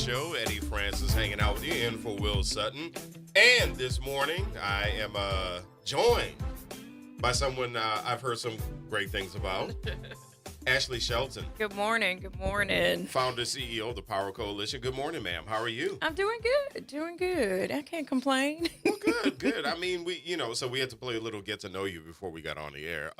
Show. Eddie Francis hanging out with you in for Will Sutton. And this morning, I am joined by someone I've heard some great things about. Ashley Shelton. Good morning. Good morning. Founder, CEO of the Power Coalition. Good morning, ma'am. How are you? I'm doing good. Doing good. I can't complain. Well, good. I mean, so we had to play a little get to know you before we got on the air.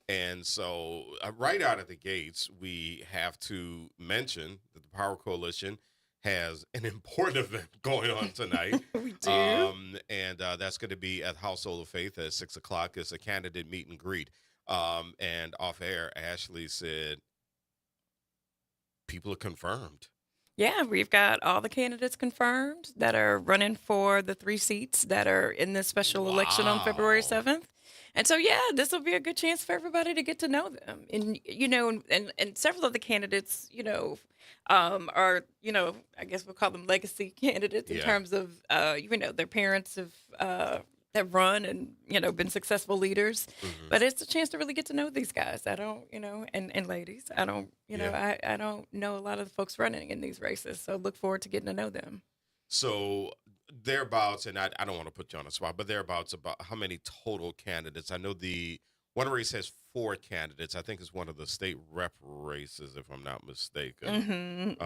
And so right out of the gates, we have to mention that the Power Coalition has an important event going on tonight. We do. And that's going to be at Household of Faith at 6 o'clock. It's a candidate meet and greet. And off air, Ashley said, people are confirmed. Yeah, we've got all the candidates confirmed that are running for the 3 seats that are in this special election on February 7th. And so, yeah, this will be a good chance for everybody to get to know them. And, and several of the candidates, are, I guess we'll call them legacy candidates in terms of, their parents have run and, been successful leaders. Mm-hmm. But it's a chance to really get to know these guys. I don't, and ladies, I don't, I don't know a lot of the folks running in these races. So look forward to getting to know them. So thereabouts, and I don't want to put you on the spot, but thereabouts about how many total candidates? I know the one race has 4 candidates. I think it's one of the state rep races, if I'm not mistaken.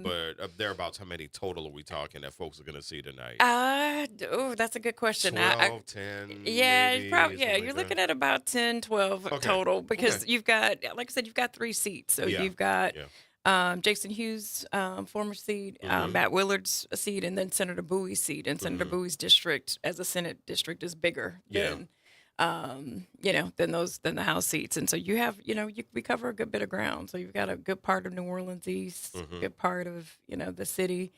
But thereabouts, how many total are we talking that folks are going to see tonight? That's a good question. 12, 10? Yeah, maybe, probably. Yeah, like you're that? looking at about 10, 12 total because you've got, like I said, you've got 3 seats. So you've got Jason Hughes' former seat, Matt Willard's seat, and then Senator Bowie's seat. And Senator Bowie's district, as a Senate district, is bigger than than the House seats. And so you have, we cover a good bit of ground. So you've got a good part of New Orleans East, a good part of, the city,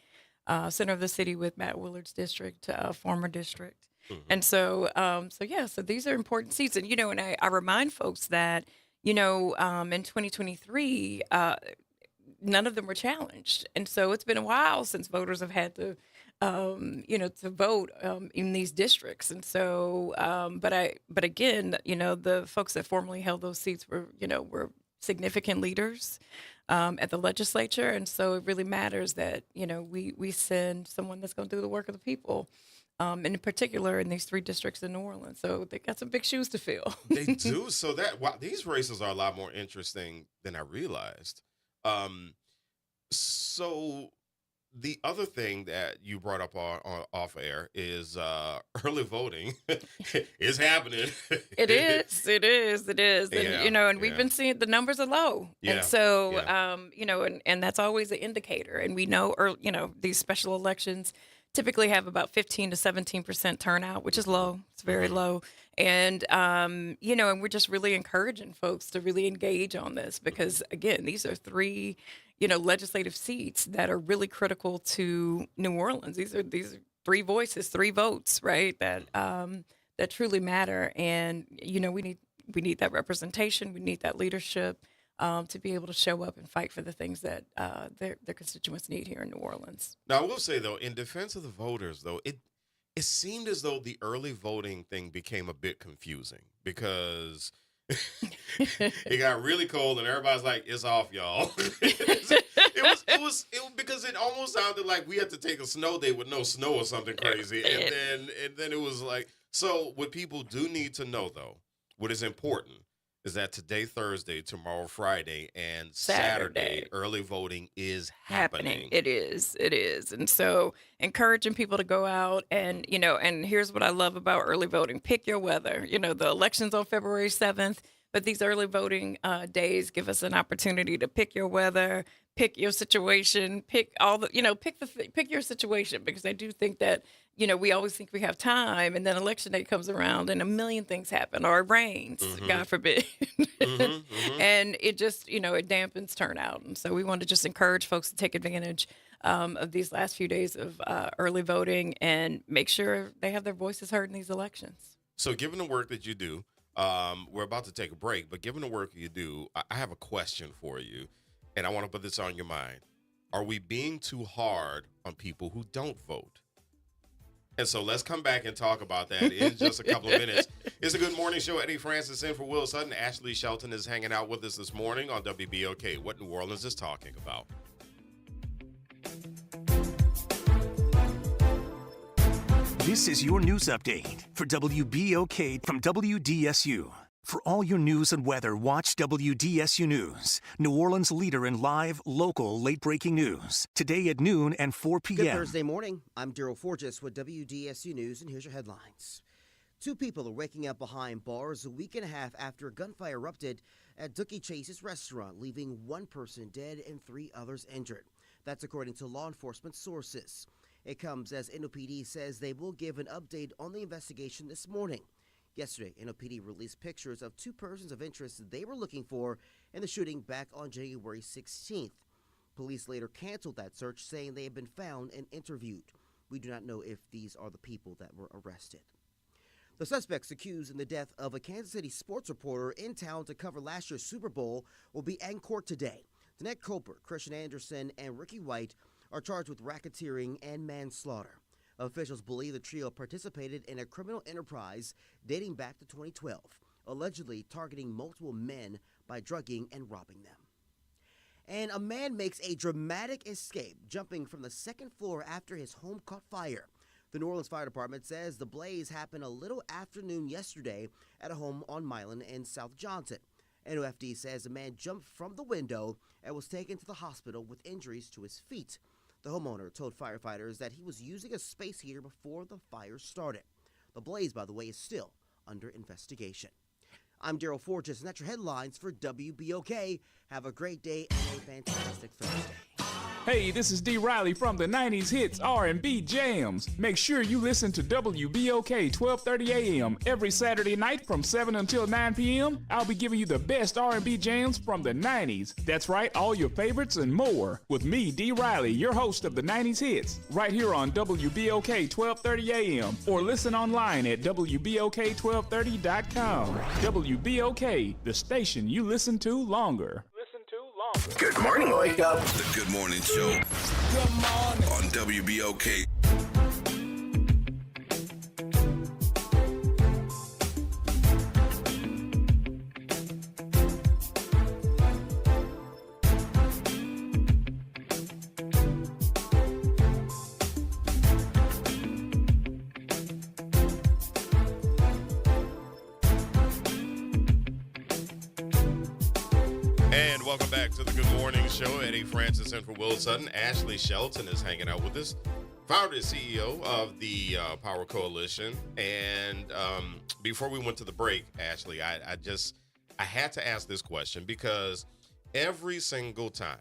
center of the city with Matt Willard's district, former district. And so, so these are important seats. And, and I remind folks that, in 2023, none of them were challenged. And so it's been a while since voters have had to, to vote in these districts. And so, but again, the folks that formerly held those seats were significant leaders at the legislature. And so it really matters that, we send someone that's going to do the work of the people. And in particular in these 3 districts in New Orleans. So they got some big shoes to fill. They do. So these races are a lot more interesting than I realized. So the other thing that you brought up on off air is early voting is happening. It is. And, and we've been seeing the numbers are low. Yeah. And so, and that's always an indicator. And we know, these special elections typically have about 15 to 17% turnout, which is low. It's very low. And, and we're just really encouraging folks to really engage on this because, again, these are 3, legislative seats that are really critical to New Orleans. These are 3 voices, 3 votes, right, that that truly matter. And, we need that representation. We need that leadership to be able to show up and fight for the things that their constituents need here in New Orleans. Now, I will say, though, in defense of the voters, though, it seemed as though the early voting thing became a bit confusing because it got really cold and everybody's like, it's off, y'all. It was because it almost sounded like we had to take a snow day with no snow or something crazy. And then it was like, so what people do need to know, though, what is important is that today, Thursday, tomorrow, Friday, and Saturday, early voting is happening. It is. And so encouraging people to go out and, and here's what I love about early voting. Pick your weather. The election's on February 7th, but these early voting days give us an opportunity to pick your weather, pick your situation, pick all the, pick your situation, because I do think that, we always think we have time, and then election day comes around and a million things happen, or it rains, God forbid. And it just, it dampens turnout. And so we want to just encourage folks to take advantage of these last few days of early voting and make sure they have their voices heard in these elections. So given the work that you do, we're about to take a break, but given the work you do, I have a question for you, and I want to put this on your mind. Are we being too hard on people who don't vote? And so let's come back and talk about that in just a couple of minutes. It's a Good Morning Show. Eddie Francis in for Will Sutton. Ashley Shelton is hanging out with us this morning on WBOK, What New Orleans is Talking About. This is your news update for WBOK from WDSU. For all your news and weather, watch WDSU News, New Orleans' leader in live, local, late-breaking news. Today at noon and 4 p.m. Good Thursday morning. I'm Daryl Forges with WDSU News, and here's your headlines. 2 people are waking up behind bars a week and a half after a gunfire erupted at Dookie Chase's restaurant, leaving 1 person dead and 3 others injured. That's according to law enforcement sources. It comes as NOPD says they will give an update on the investigation this morning. Yesterday, NOPD released pictures of 2 persons of interest they were looking for in the shooting back on January 16th. Police later canceled that search, saying they had been found and interviewed. We do not know if these are the people that were arrested. The suspects accused in the death of a Kansas City sports reporter in town to cover last year's Super Bowl will be in court today. Danette Koper, Christian Anderson, and Ricky White are charged with racketeering and manslaughter. Officials believe the trio participated in a criminal enterprise dating back to 2012, allegedly targeting multiple men by drugging and robbing them. And a man makes a dramatic escape, jumping from the 2nd floor after his home caught fire. The New Orleans Fire Department says the blaze happened a little after noon yesterday at a home on Milan and South Johnson. NOFD says the man jumped from the window and was taken to the hospital with injuries to his feet. The homeowner told firefighters that he was using a space heater before the fire started. The blaze, by the way, is still under investigation. I'm Daryl Forges, and that's your headlines for WBOK. Have a great day and a fantastic Thursday. Hey, this is D. Riley from the 90s Hits R&B Jams. Make sure you listen to WBOK 1230 AM every Saturday night from 7 until 9 p.m. I'll be giving you the best R&B jams from the 90s. That's right, all your favorites and more. With me, D. Riley, your host of the 90s Hits, right here on WBOK 1230 AM, or listen online at WBOK1230.com. WBOK, the station you listen to longer. Good morning, wake up. The Good Morning Show. Good morning. On WBOK. And welcome back to the Good Morning Show. Eddie Francis and for Will Sutton. Ashley Shelton is hanging out with us, founder and CEO of the Power Coalition. And before we went to the break, Ashley, I had to ask this question because every single time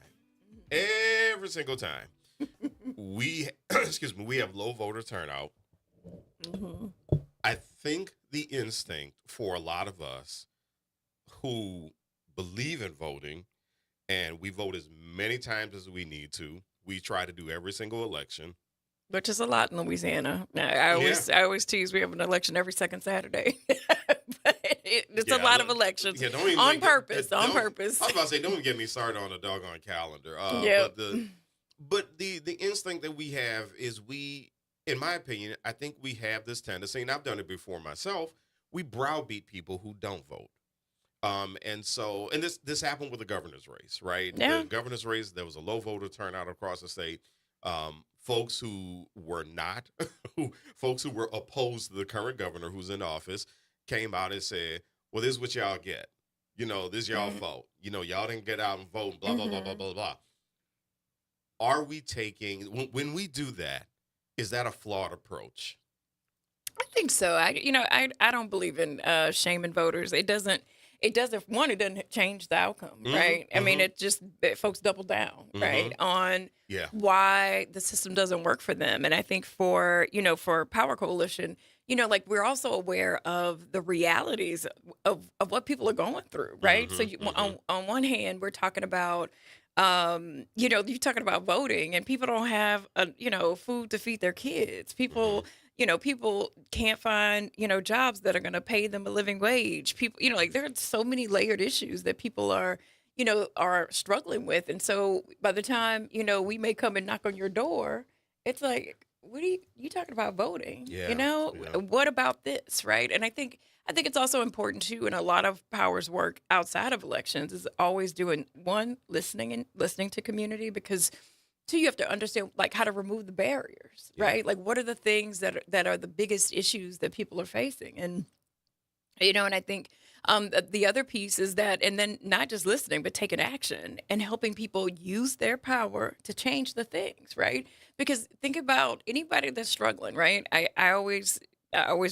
we we have low voter turnout. Mm-hmm. I think the instinct for a lot of us who believe in voting, and we vote as many times as we need to. We try to do every single election, which is a lot in Louisiana. I always tease we have an election every second Saturday, but it's a lot of elections on purpose. On purpose. I was about to say, don't even get me started on the doggone calendar. But the instinct that we have is in my opinion, I think we have this tendency, and I've done it before myself. We browbeat people who don't vote. And this happened with the governor's race, right? Yeah. The governor's race, there was a low voter turnout across the state. Folks who were opposed to the current governor who's in office came out and said, well, this is what y'all get. This is y'all fault. Y'all didn't get out and vote, blah, blah, blah, blah, blah, blah. Are we when we do that, is that a flawed approach? I think so. I don't believe in shaming voters. It doesn't change the outcome, right? I mean, folks double down, right, on why the system doesn't work for them. And I think for Power Coalition, we're also aware of the realities of what people are going through, right? So on one hand, we're talking about, you're talking about voting, and people don't have, food to feed their kids. People can't find, jobs that are going to pay them a living wage. People, there are so many layered issues that people are struggling with. And so by the time, we may come and knock on your door, it's like, what are you talking about voting? Yeah. What about this? Right. And I think it's also important too, and a lot of Power's work outside of elections is always doing listening to community, because Two, you have to understand like how to remove the barriers, Yeah. right? Like what are the things that are the biggest issues that people are facing, and and I think the other piece is that, and then not just listening, but taking action and helping people use their power to change the things, right? Because think about anybody that's struggling, right? I always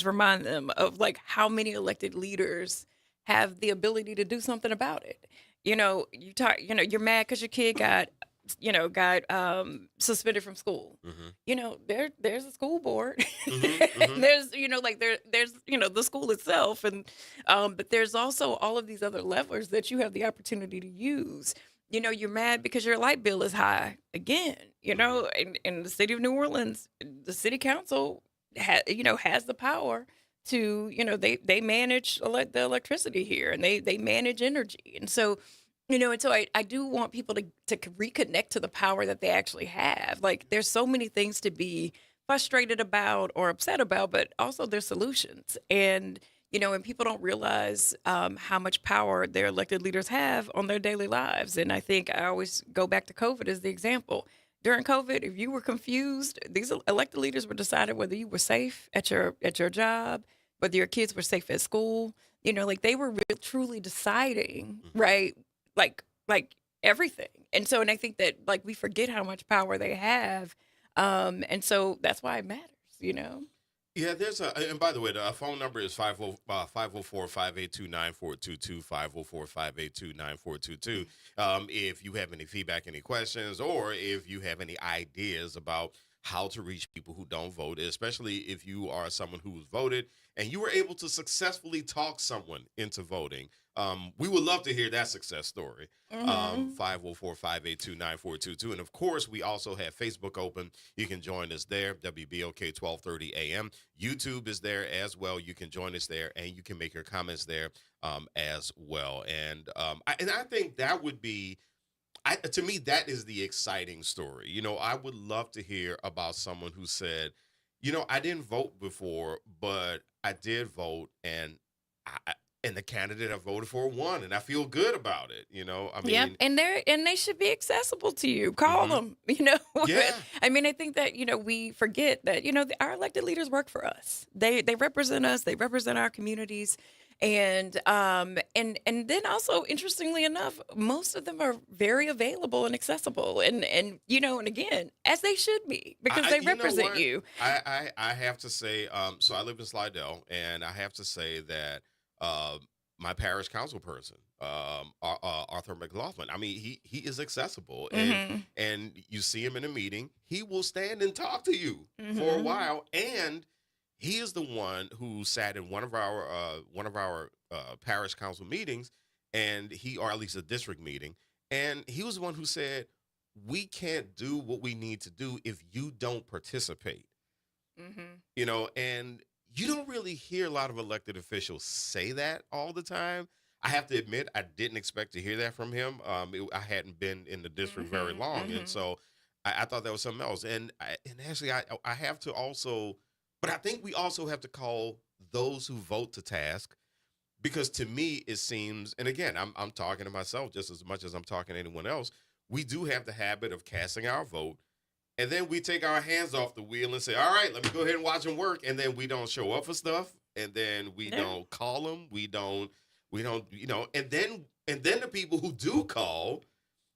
remind them of like how many elected leaders have the ability to do something about it. You're mad because your kid got suspended from school. There's a school board. And there's there's the school itself, and but there's also all of these other levers that you have the opportunity to use. You're mad because your light bill is high again. In the city of New Orleans, the city council has the power to they manage the electricity here, and they manage energy, and so I do want people to reconnect to the power that they actually have. Like, there's so many things to be frustrated about or upset about, but also there's solutions. And, and people don't realize how much power their elected leaders have on their daily lives. And I think I always go back to COVID as the example. During COVID, if you were confused, these elected leaders were deciding whether you were safe at your job, whether your kids were safe at school. Like they were really, truly deciding, right? Like everything. And I think that like we forget how much power they have. And so that's why it matters. Yeah, and by the way, the phone number is 504-582-9422, 504-582-9422. If you have any feedback, any questions, or if you have any ideas about how to reach people who don't vote, especially if you are someone who's voted and you were able to successfully talk someone into voting. We would love to hear that success story. 504-582-9422. And of course, we also have Facebook open. You can join us there, WBOK 1230 AM. YouTube is there as well. You can join us there, and you can make your comments there as well. And I think that would be, to me, that is the exciting story. I would love to hear about someone who said, I didn't vote before, but I did vote, and the candidate I voted for won, and I feel good about it. Yeah, and they should be accessible to you. Call them. Yeah. I think that we forget that our elected leaders work for us. They represent us. They represent our communities, and then also, interestingly enough, most of them are very available and accessible, and again, as they should be, because they represent you. I have to say, so I live in Slidell, and I have to say that my parish council person, Arthur McLaughlin, he is accessible, and you see him in a meeting, he will stand and talk to you for a while, and he is the one who sat in one of our parish council meetings, or at least a district meeting, and he was the one who said, "We can't do what we need to do if you don't participate." And you don't really hear a lot of elected officials say that all the time. I have to admit, I didn't expect to hear that from him. I hadn't been in the district very long, and so I thought that was something else. And actually, I have to also, but I think we also have to call those who vote to task, because to me it seems, and again, I'm talking to myself just as much as I'm talking to anyone else. We do have the habit of casting our vote, and then we take our hands off the wheel and say, all right, let me go ahead and watch them work. And then we don't show up for stuff. And then we don't call them. We don't, and then the people who do call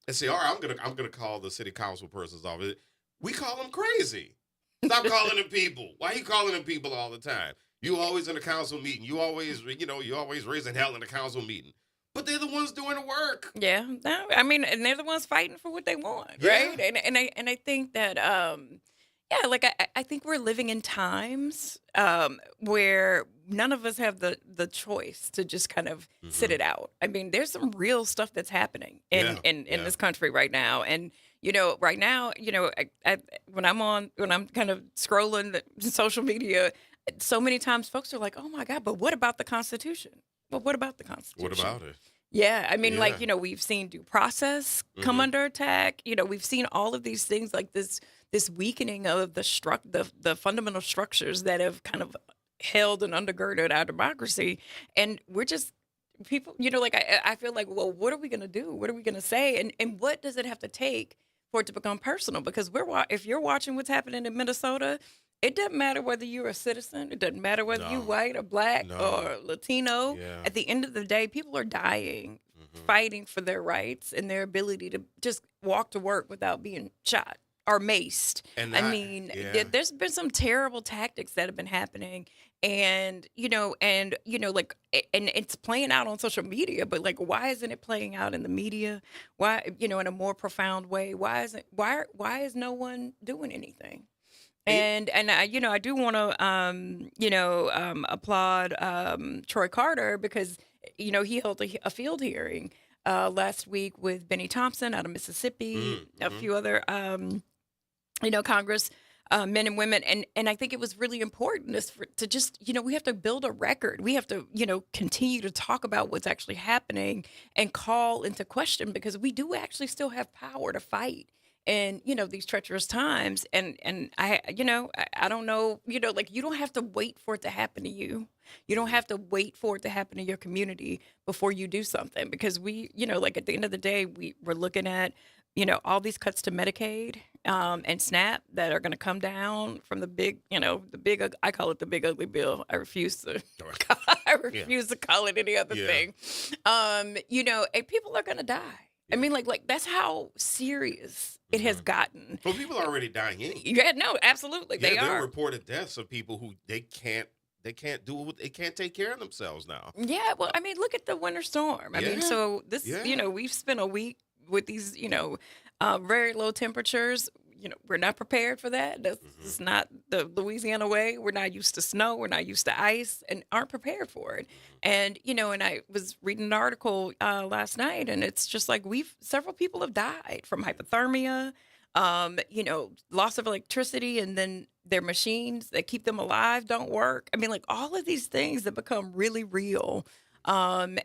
and say, all right, I'm going to call the city council person's office. We call them crazy. Stop calling them people. Why are you calling them people all the time? You always in a council meeting. You always raising hell in a council meeting. But they're the ones doing the work. Yeah, no, and they're the ones fighting for what they want, right? And I think that, I think we're living in times where none of us have the choice to just kind of sit it out. There's some real stuff that's happening in this country right now, and right now, when I'm kind of scrolling the social media, so many times folks are like, "Oh my God, but what about the Constitution?" Well, what about the Constitution? What about it? Yeah, we've seen due process come under attack. We've seen all of these things, like this weakening of the fundamental structures that have kind of held and undergirded our democracy. And we're just people, I feel like, well, what are we going to do? What are we going to say? And what does it have to take for it to become personal, because if you're watching what's happening in Minnesota, it doesn't matter whether you're a citizen. It doesn't matter whether you're No. white or black No. or Latino. Yeah. At the end of the day, people are dying, fighting for their rights and their ability to just walk to work without being shot or maced. And I that- mean, yeah. there's been some terrible tactics that have been happening, and like, and it's playing out on social media. But like, why isn't it playing out in the media? Why, in a more profound way? Why is no one doing anything? And I do want to applaud Troy Carter, because he held a field hearing last week with Benny Thompson out of Mississippi, a few other Congress men and women, and I think it was really important to just we have to build a record. We have to continue to talk about what's actually happening and call into question, because we do actually still have power to fight. And these treacherous times, and I don't know, like, you don't have to wait for it to happen to you. You don't have to wait for it to happen to your community before you do something, because we, like, at the end of the day, we're looking at all these cuts to Medicaid and SNAP that are going to come down from the big, I call it the big ugly bill. I refuse to call it any other thing. And people are going to die. I mean, like that's how serious it has gotten. Well, people are already dying anyway. Yeah, no, absolutely, Yeah, they there are are. reported deaths of people who they can't take care of themselves now. Yeah, well, I mean, look at the winter storm. I mean, Yeah. so this, Yeah. we've spent a week with these, very low temperatures. We're not prepared for that. That's it's not the Louisiana way. We're not used to snow. We're not used to ice, and aren't prepared for it. And and I was reading an article last night, and it's just like several people have died from hypothermia, loss of electricity, and then their machines that keep them alive don't work. I mean, like, all of these things that become really real. And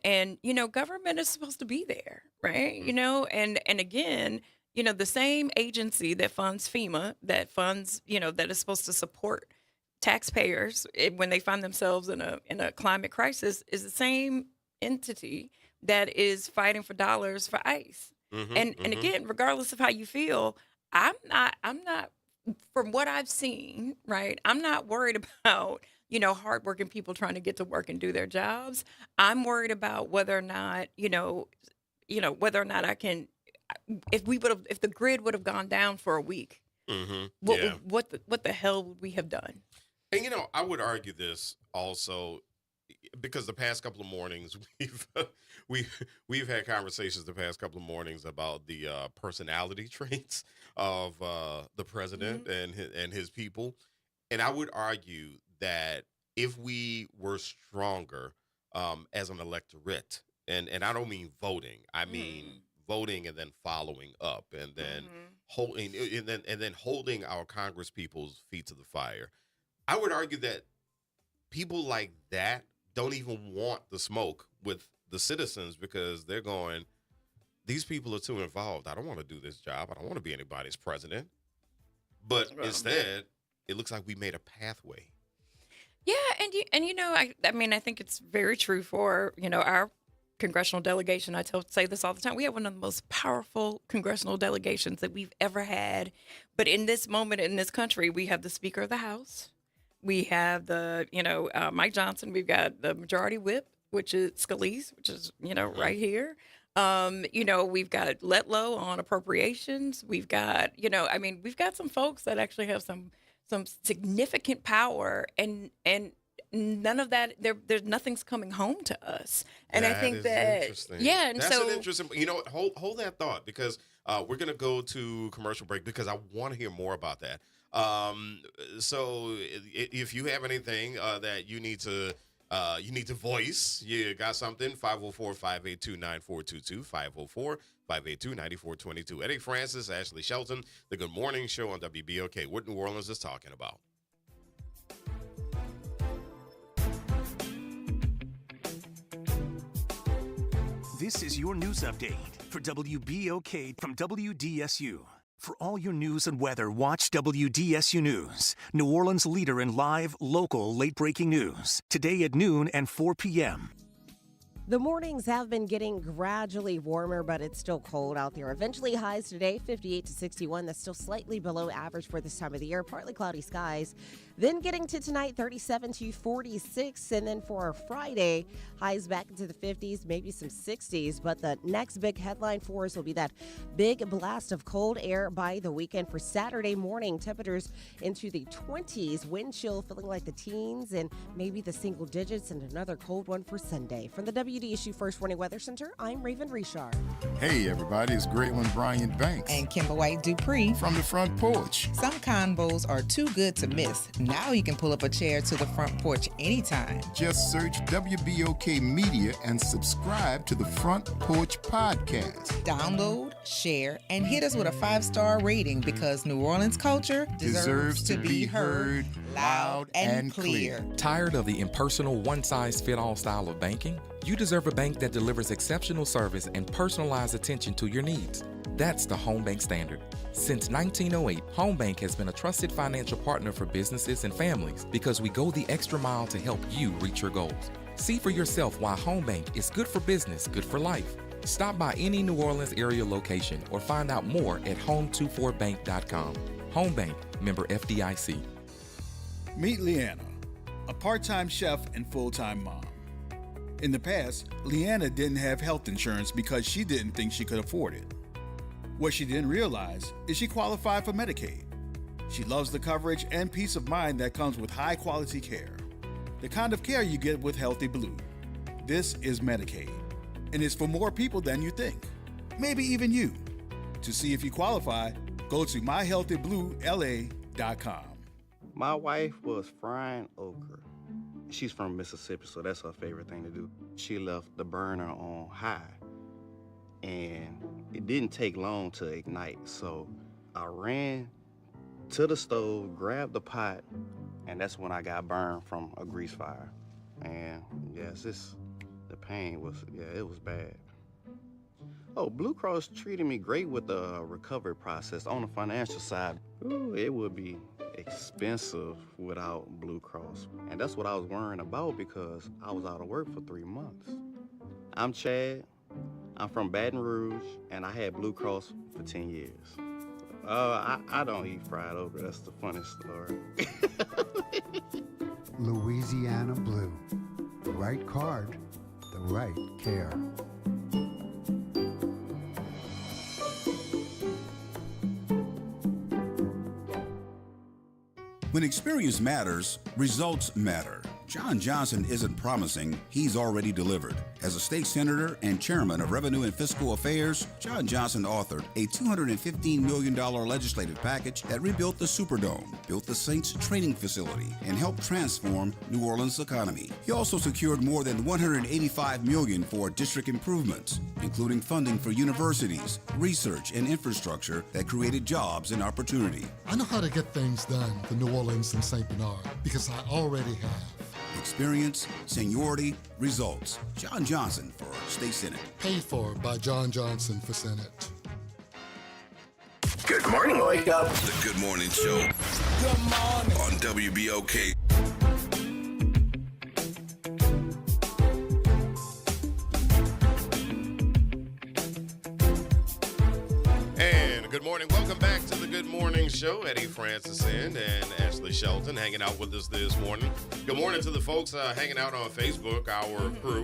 government is supposed to be there, right? And again, the same agency that funds FEMA, that funds, that is supposed to support taxpayers when they find themselves in a climate crisis, is the same entity that is fighting for dollars for ICE. And again, regardless of how you feel, I'm not, from what I've seen, right, I'm not worried about hardworking people trying to get to work and do their jobs. I'm worried about whether or not, whether or not I can, if the grid would have gone down for a week, what the hell would we have done? And I would argue this also, because the past couple of mornings we've had conversations the past couple of mornings about the personality traits of the president and his people, and I would argue that if we were stronger as an electorate, and I don't mean voting, I mean voting and then following up, and then holding our Congress people's feet to the fire, I would argue that people like that don't even want the smoke with the citizens, because they're going, these people are too involved. I don't want to do this job. I don't want to be anybody's president. But instead, it looks like we made a pathway. Yeah, I mean, I think it's very true for our congressional delegation. I say this all the time. We have one of the most powerful congressional delegations that we've ever had. But in this moment in this country, we have the Speaker of the House. We have the, Mike Johnson. We've got the Majority Whip, which is Scalise, which is, right here. We've got Letlow on appropriations. We've got, we've got some folks that actually have some significant power, and none of that, there's nothing's coming home to us. And I think that, interesting. yeah. And that's so, an interesting, hold that thought, because we're going to go to commercial break, because I want to hear more about that. So if you have anything that you need to voice, you got something, 504-582-9422, 504-582-9422. Eddie Francis, Ashley Shelton, the Good Morning Show on WBOK. What New Orleans is talking about. This is your news update for WBOK from WDSU. For all your news and weather, watch WDSU News, New Orleans' leader in live, local, late-breaking news. Today at noon and 4 p.m. The mornings have been getting gradually warmer, but it's still cold out there. Eventually highs today, 58 to 61. That's still slightly below average for this time of the year. Partly cloudy skies. Then getting to tonight, 37 to 46. And then for Friday, highs back into the 50s, maybe some 60s. But the next big headline for us will be that big blast of cold air by the weekend. For Saturday morning, temperatures into the 20s. Wind chill feeling like the teens and maybe the single digits. And another cold one for Sunday. From the WDSU First Warning Weather Center, I'm Raven Richard. Hey, everybody, it's Great One Brian Banks. And Kimber White Dupree. From the front porch. Some combos are too good to miss. Now you can pull up a chair to the front porch anytime. Just search WBOK Media and subscribe to the Front Porch Podcast. Download, share, and hit us with a 5-star rating because New Orleans culture deserves to be heard loud and clear. Tired of the impersonal, one-size-fit-all style of banking? You deserve a bank that delivers exceptional service and personalized attention to your needs. That's the Home Bank Standard. Since 1908, Home Bank has been a trusted financial partner for businesses and families because we go the extra mile to help you reach your goals. See for yourself why Home Bank is good for business, good for life. Stop by any New Orleans area location or find out more at home24bank.com. Home Bank, member FDIC. Meet Leanna, a part-time chef and full-time mom. In the past, Leanna didn't have health insurance because she didn't think she could afford it. What she didn't realize is she qualified for Medicaid. She loves the coverage and peace of mind that comes with high-quality care. The kind of care you get with Healthy Blue. This is Medicaid, and it's for more people than you think. Maybe even you. To see if you qualify, go to myhealthybluela.com. My wife was frying okra. She's from Mississippi, so that's her favorite thing to do. She left the burner on high, and it didn't take long to ignite. So I ran to the stove, grabbed the pot, and that's when I got burned from a grease fire. And yes, the pain was, it was bad. Oh, Blue Cross treated me great with the recovery process. On the financial side, it would be expensive without Blue Cross. And that's what I was worrying about because I was out of work for 3 months. I'm Chad. I'm from Baton Rouge, and I had Blue Cross for 10 years. I don't eat fried okra. That's the funniest story. Louisiana Blue. The right card, the right care. When experience matters, results matter. John Johnson isn't promising, he's already delivered. As a state senator and chairman of Revenue and Fiscal Affairs, John Johnson authored a $215 million legislative package that rebuilt the Superdome, built the Saints training facility, and helped transform New Orleans' economy. He also secured more than $185 million for district improvements, including funding for universities, research, and infrastructure that created jobs and opportunity. I know how to get things done for New Orleans and St. Bernard because I already have. Experience, seniority, results. John Johnson for State Senate. Paid for by John Johnson for Senate. Good morning, wake up. The Good Morning Show. Good morning. On WBOK. Good morning. Welcome back to the Good Morning Show. Eddie Francis and Ashley Shelton hanging out with us this morning. Good morning to the folks hanging out on Facebook, our crew.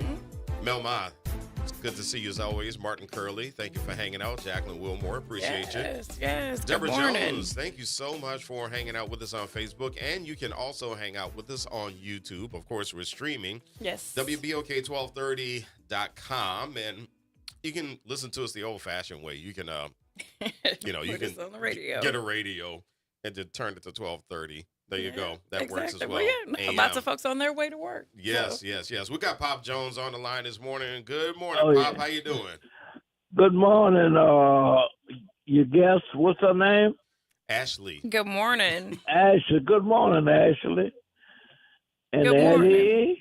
Mel Ma, it's good to see you as always. Martin Curley, thank you for hanging out. Jacqueline Wilmore, appreciate you. Yes. Deborah Good morning. Jones, thank you so much for hanging out with us on Facebook. And you can also hang out with us on YouTube. Of course, we're streaming. Yes. WBOK1230.com. And you can listen to us the old-fashioned way. You can... you can on the radio. get a radio and then turn it to 1230. There you go. That works as well. Well, yeah. Lots of folks on their way to work. Yes, so. yes. We got Pop Jones on the line this morning. Good morning, Pop. Yeah. How you doing? Good morning. Your guest, what's her name? Ashley. Good morning. Ashley. Good morning, Ashley. And Good Eddie. morning.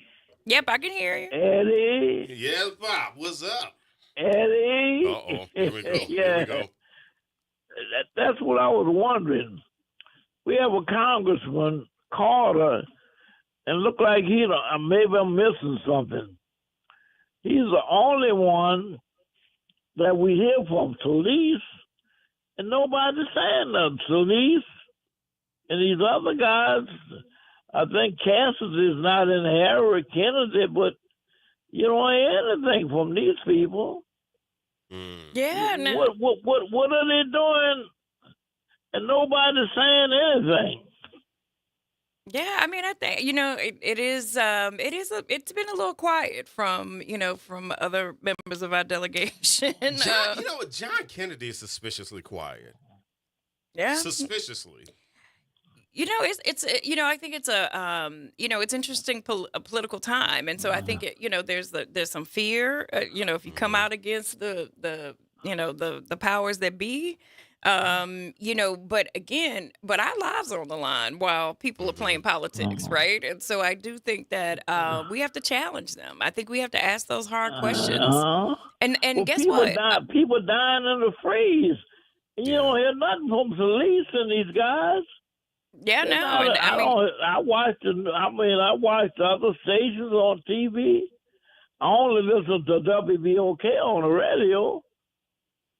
Yep, I can hear you. Eddie. Yes, Pop. What's up? Eddie. Uh-oh. Here we go. Yeah. Here we go. That's what I was wondering. We have a congressman, Carter, and look like maybe I'm missing something. He's the only one that we hear from. Solis, and nobody's saying nothing. Solis and these other guys, I think Cassidy is not in Harry Kennedy, but you don't hear anything from these people. Yeah. No. What are they doing? And nobody's saying anything. Yeah, I mean, I think it's been a little quiet from from other members of our delegation. John, you know what? John Kennedy is suspiciously quiet. Yeah, suspiciously. It's I think it's it's interesting a political time, and so I think there's some fear. If you come out against the powers that be. But our lives are on the line while people are playing politics, right? And so I do think that we have to challenge them. I think we have to ask those hard questions. And well, guess what? People dying in the freeze. You don't hear nothing from Solis and these guys. Yeah, no. I watched other stations on TV. I only listen to WBOK on the radio.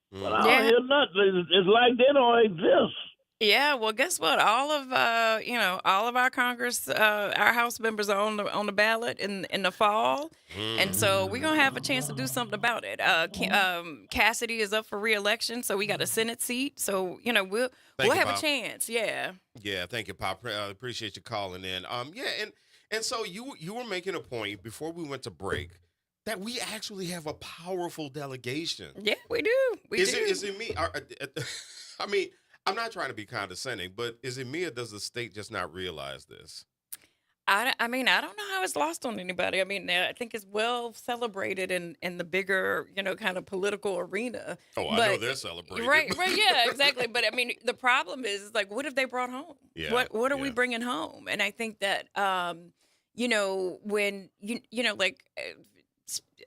But I don't hear nothing. It's like they don't exist. Yeah, well, guess what? All of our Congress, our House members are on the ballot in the fall, and so we're gonna have a chance to do something about it. Cassidy is up for re-election, so we got a Senate seat. So we'll have a chance. Yeah. Yeah, thank you, Pop. I appreciate you calling in. And so you were making a point before we went to break that we actually have a powerful delegation. Yeah, we do. Is it me? I mean, I'm not trying to be condescending, but is it me or does the state just not realize this? I don't know how it's lost on anybody. I mean, I think it's well celebrated in the bigger, kind of political arena. Oh, I know they're celebrating. Right, yeah, exactly. But I mean, the problem is like, what have they brought home? Yeah, what are we bringing home? And I think that, when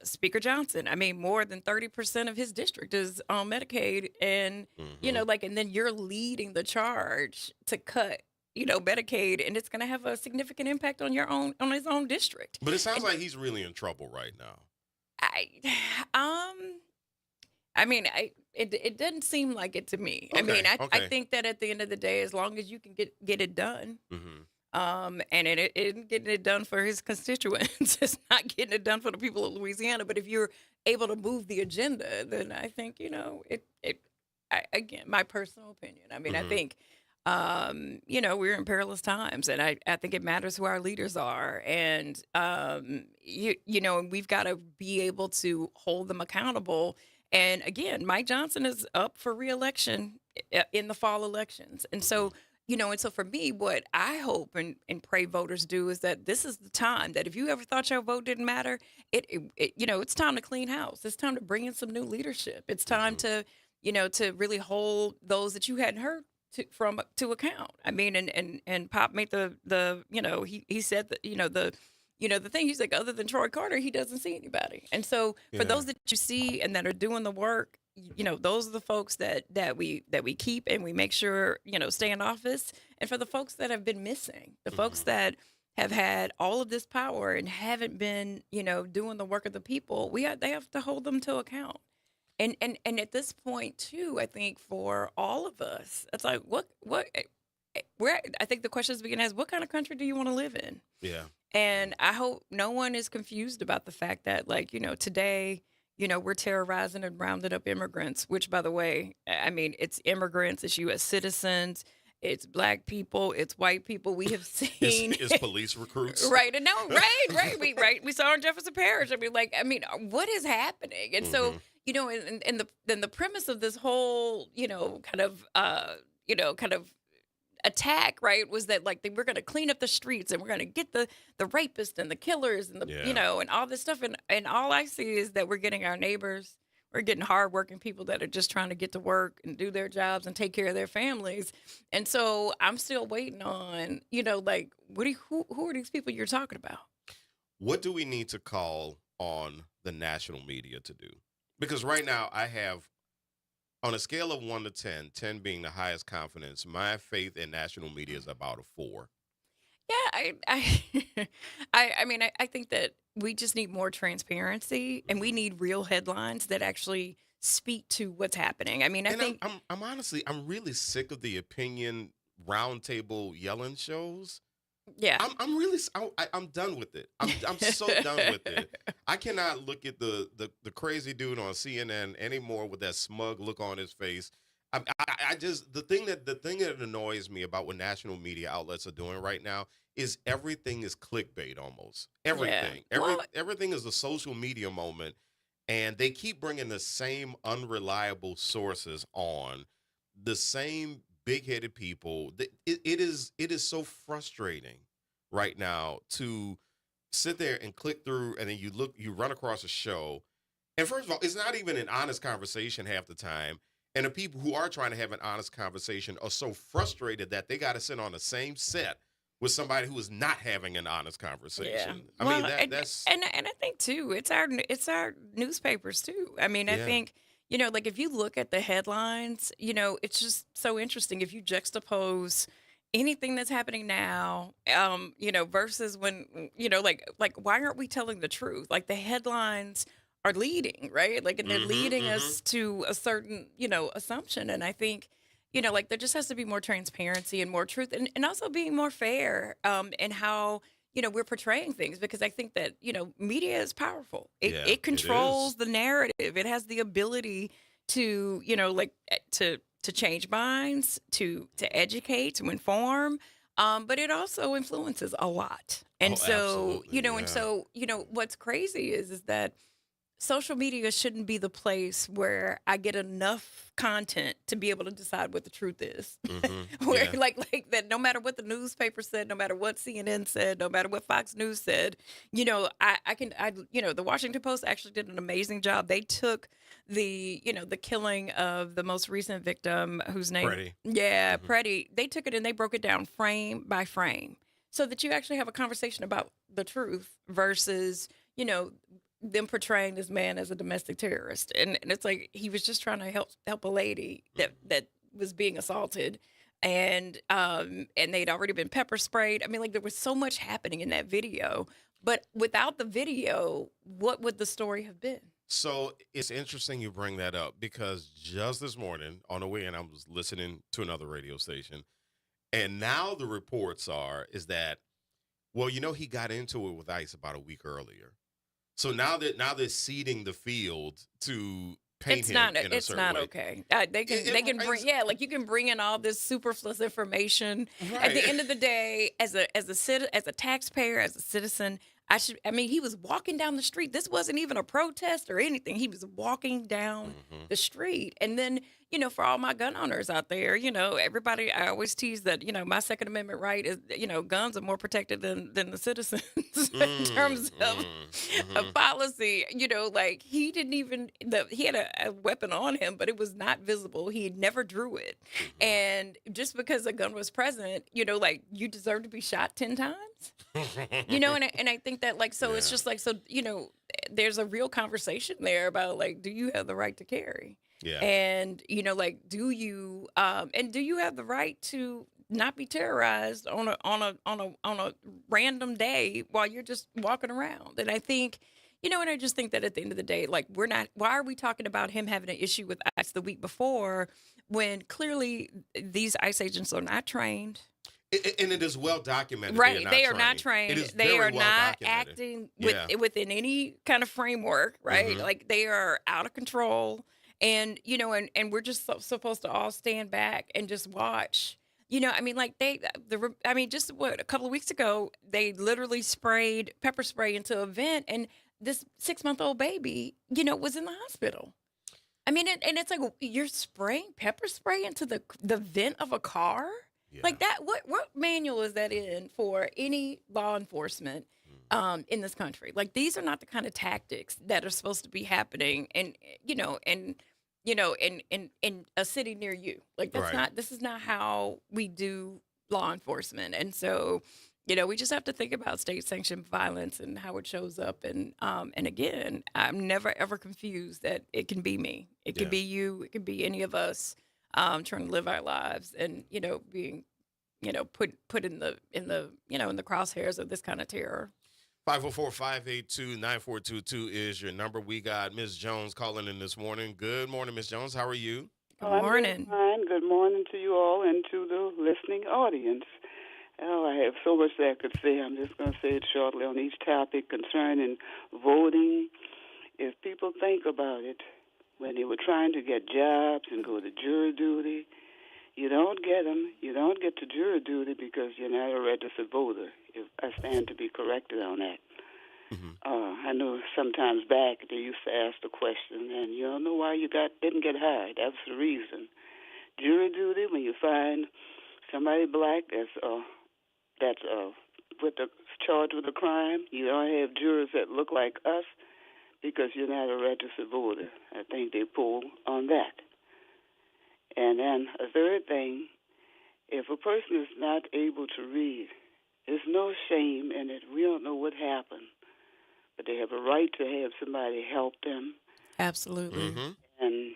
Speaker Johnson, I mean, more than 30% of his district is on Medicaid, and and then you're leading the charge to cut, Medicaid, and it's going to have a significant impact on his own district. But it sounds like he's really in trouble right now. It doesn't seem like it to me. Okay, I think that at the end of the day, as long as you can get it done. And it isn't getting it done for his constituents. It's not getting it done for the people of Louisiana. But if you're able to move the agenda, then I think, again, my personal opinion. I mean, I think, we're in perilous times, and I think it matters who our leaders are. And, we've got to be able to hold them accountable. And again, Mike Johnson is up for re-election in the fall elections. And so, and so for me, what I hope and pray voters do is that this is the time that if you ever thought your vote didn't matter, it's time to clean house. It's time to bring in some new leadership. It's time to, to really hold those that you hadn't heard to account. I mean, and Pop made he said that, the thing, he's like, other than Troy Carter, he doesn't see anybody. And so for those that you see and that are doing the work, those are the folks that we keep and we make sure, stay in office. And for the folks that have been missing, the folks that have had all of this power and haven't been, doing the work of the people, they have to hold them to account. And at this point too, I think for all of us, it's like, I think the questions we can ask, what kind of country do you want to live in? Yeah. And I hope no one is confused about the fact that, today, we're terrorizing and rounding up immigrants, which, by the way, I mean, it's immigrants, it's U.S. citizens, it's black people, it's white people. We have seen it's police recruits, right? And no, right. We saw in Jefferson Parish. What is happening? And so, and the premise of this whole, kind of attack, right, was that we're going to clean up the streets and we're going to get the rapists and the killers and and all this stuff, and all I see is that we're getting our neighbors, we're getting hardworking people that are just trying to get to work and do their jobs and take care of their families. And so I'm still waiting on, who are these people you're talking about? What do we need to call on the national media to do? Because right now I have, on a scale of 1 to 10, 10 being the highest confidence, my faith in national media is about a 4. Yeah, I mean, I think that we just need more transparency, and we need real headlines that actually speak to what's happening. I mean, I And think I'm honestly, I'm really sick of the opinion roundtable yelling shows. yeah. I'm really, I'm done with it. I'm so done with it. I cannot look at the crazy dude on CNN anymore with that smug look on his face. I just the thing that annoys me about what national media outlets are doing right now is everything is clickbait almost. Everything. Everything is a social media moment, and they keep bringing the same unreliable sources on, the same big-headed people. It is so frustrating right now to sit there and click through, and then you run across a show, and first of all, it's not even an honest conversation half the time. And the people who are trying to have an honest conversation are so frustrated that they got to sit on the same set with somebody who is not having an honest conversation. I mean, that's and I think too, it's our newspapers too. I mean, I Yeah. think, you know, like if you look at the headlines, you know, it's just so interesting if you juxtapose anything that's happening now, you know, versus when, you know, like why aren't we telling the truth? Like the headlines are leading, right? Like, and they're leading us to a certain, you know, assumption. And I think, you know, like there just has to be more transparency and more truth, and also being more fair in how, you know, we're portraying things, because I think that, you know, media is powerful. It controls the narrative. It has the ability to, you know, like to change minds, to educate, to inform. But it also influences a lot. And so, you know, and so, you know, what's crazy is that social media shouldn't be the place where I get enough content to be able to decide what the truth is. Where like that, no matter what the newspaper said, no matter what CNN said, no matter what Fox News said, you know, I you know, the Washington Post actually did an amazing job. They took the, you know, the killing of the most recent victim, whose name, Freddie. Freddie. They took it and they broke it down frame by frame, so that you actually have a conversation about the truth versus, you know, them portraying this man as a domestic terrorist. And it's like he was just trying to help a lady that was being assaulted, and they'd already been pepper sprayed. I mean, like there was so much happening in that video, but without the video, what would the story have been? So it's interesting you bring that up, because just this morning on the way in, I was listening to another radio station, and now the reports is that, well, you know, he got into it with ICE about a week earlier. So now they're seeding the field to paint him in a certain way. It's not okay. They can bring like you can bring in all this superfluous information. Right. At the end of the day, as a taxpayer, as a citizen, I mean, he was walking down the street. This wasn't even a protest or anything. He was walking down the street. And then, you know, for all my gun owners out there, you know, everybody, I always tease that, you know, my Second Amendment right is, you know, guns are more protected than the citizens in terms of policy. You know, like he didn't even, he had a weapon on him, but it was not visible. He never drew it. And just because a gun was present, you know, like you deserve to be shot 10 times. You know, and I think that, like, so it's just like, so, you know, there's a real conversation there about, like, do you have the right to carry? Yeah. And, you know, like, do you have the right to not be terrorized on a random day while you're just walking around? And I think, you know, and I just think that at the end of the day, like, why are we talking about him having an issue with ICE the week before when clearly these ICE agents are not trained? And it is well documented. Right. They are not trained. They are not acting within any kind of framework, right? Like they are out of control. And, you know, and we're just supposed to all stand back and just watch. You know, I mean, like just a couple of weeks ago, they literally sprayed pepper spray into a vent, and this 6-month-old baby, you know, was in the hospital. I mean, and it's like, you're spraying pepper spray into the vent of a car? Yeah. Like that, what manual is that in for any law enforcement in this country? Like these are not the kind of tactics that are supposed to be happening, and in a city near you. Like that's not. This is not how we do law enforcement, and so you know we just have to think about state sanctioned violence and how it shows up. And again, I'm never ever confused that it can be me, it can be you, it can be any of us. Trying to live our lives and, you know, being put in the in the crosshairs of this kind of terror. 504-582-9422 is your number. We got Ms. Jones calling in this morning. Good morning, Ms. Jones. How are you? Good morning. Fine. Good morning to you all and to the listening audience. Oh, I have so much that I could say. I'm just going to say it shortly on each topic concerning voting. If people think about it, when they were trying to get jobs and go to jury duty, you don't get them. You don't get to jury duty because you're not a registered voter. If I stand to be corrected on that. I know sometimes back they used to ask the question, and you don't know why you didn't get hired. That's the reason. Jury duty, when you find somebody black that's charged with a crime, you don't have jurors that look like us because you're not a registered voter. I think they pull on that. And then a third thing, if a person is not able to read, there's no shame in it. We don't know what happened, but they have a right to have somebody help them. Absolutely. And,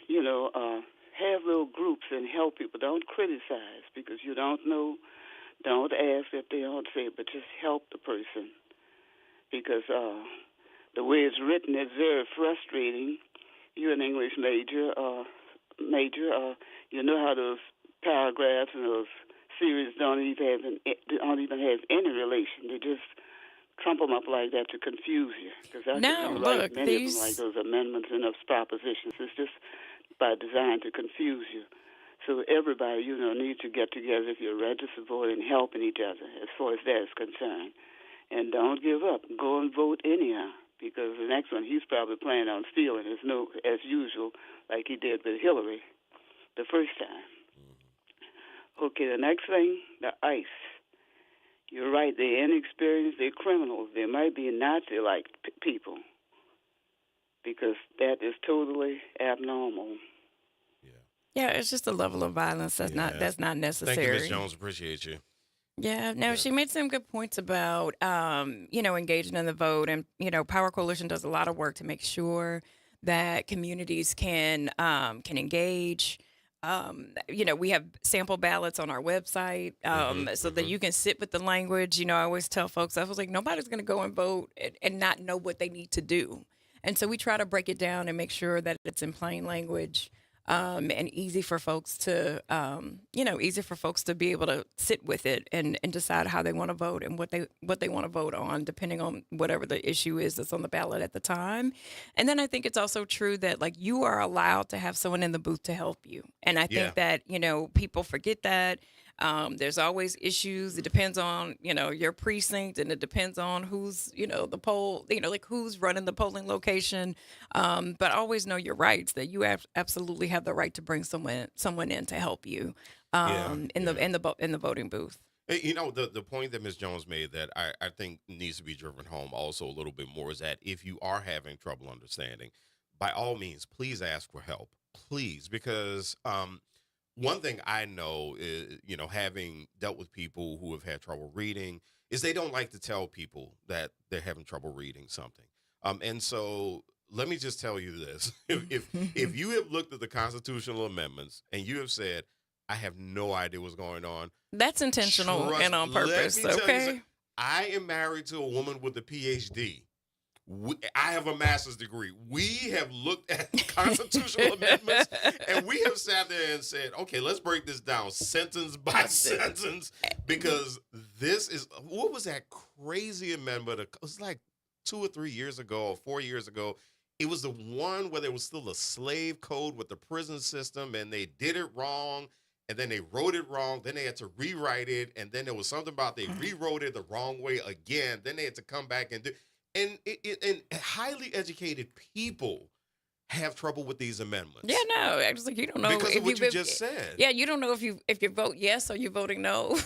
have little groups and help people. Don't criticize because you don't know. Don't ask if they don't say it, but just help the person. Because the way it's written is very frustrating. You're an English major. You know how those paragraphs and those series don't even have any relation. They just trump them up like that to confuse you. Because I No, like look, many these- of them, like those amendments and those propositions. It's just by design to confuse you. So everybody, needs to get together if you're a registered voter and helping each other as far as that is concerned. And don't give up. Go and vote anyhow. Because the next one, he's probably planning on stealing as usual, like he did with Hillary the first time. Okay, the next thing, the ICE. You're right, they're inexperienced, they're criminals. They might be Nazi-like people because that is totally abnormal. Yeah, it's just a level of violence that's not necessary. Thank you, Ms. Jones. Appreciate you. Yeah, no, she made some good points about, engaging in the vote. And, Power Coalition does a lot of work to make sure that communities can engage. We have sample ballots on our website so that you can sit with the language. I always tell folks, I was like, nobody's going to go and vote and not know what they need to do. And so we try to break it down and make sure that it's in plain language. And easy for folks to, be able to sit with it and decide how they want to vote and what they want to vote on, depending on whatever the issue is that's on the ballot at the time. And then I think it's also true that you are allowed to have someone in the booth to help you. And I think that, people forget that. There's always issues. It depends on, your precinct, and it depends on who's, the poll, who's running the polling location. But always know your rights, that you absolutely have the right to bring someone in to help you in the voting booth. The point that Ms. Jones made that I think needs to be driven home also a little bit more is that if you are having trouble understanding, by all means, please ask for help. Please, because one thing I know is, having dealt with people who have had trouble reading, is they don't like to tell people that they're having trouble reading something. And so let me just tell you this. If you have looked at the constitutional amendments and you have said, I have no idea what's going on. That's intentional and on purpose, okay? I am married to a woman with a PhD. I have a master's degree. We have looked at constitutional amendments and we have sat there and said, okay, let's break this down sentence by sentence, because this is, what was that crazy amendment? It was like 2 or 3 years ago or 4 years ago. It was the one where there was still a slave code with the prison system and they did it wrong. And then they wrote it wrong. Then they had to rewrite it. And then there was something about they rewrote it the wrong way again. Then they had to come back and do. And highly educated people have trouble with these amendments. Yeah, no, I was like, you don't know because of what you just said. Yeah, you don't know if you vote yes or you're voting no.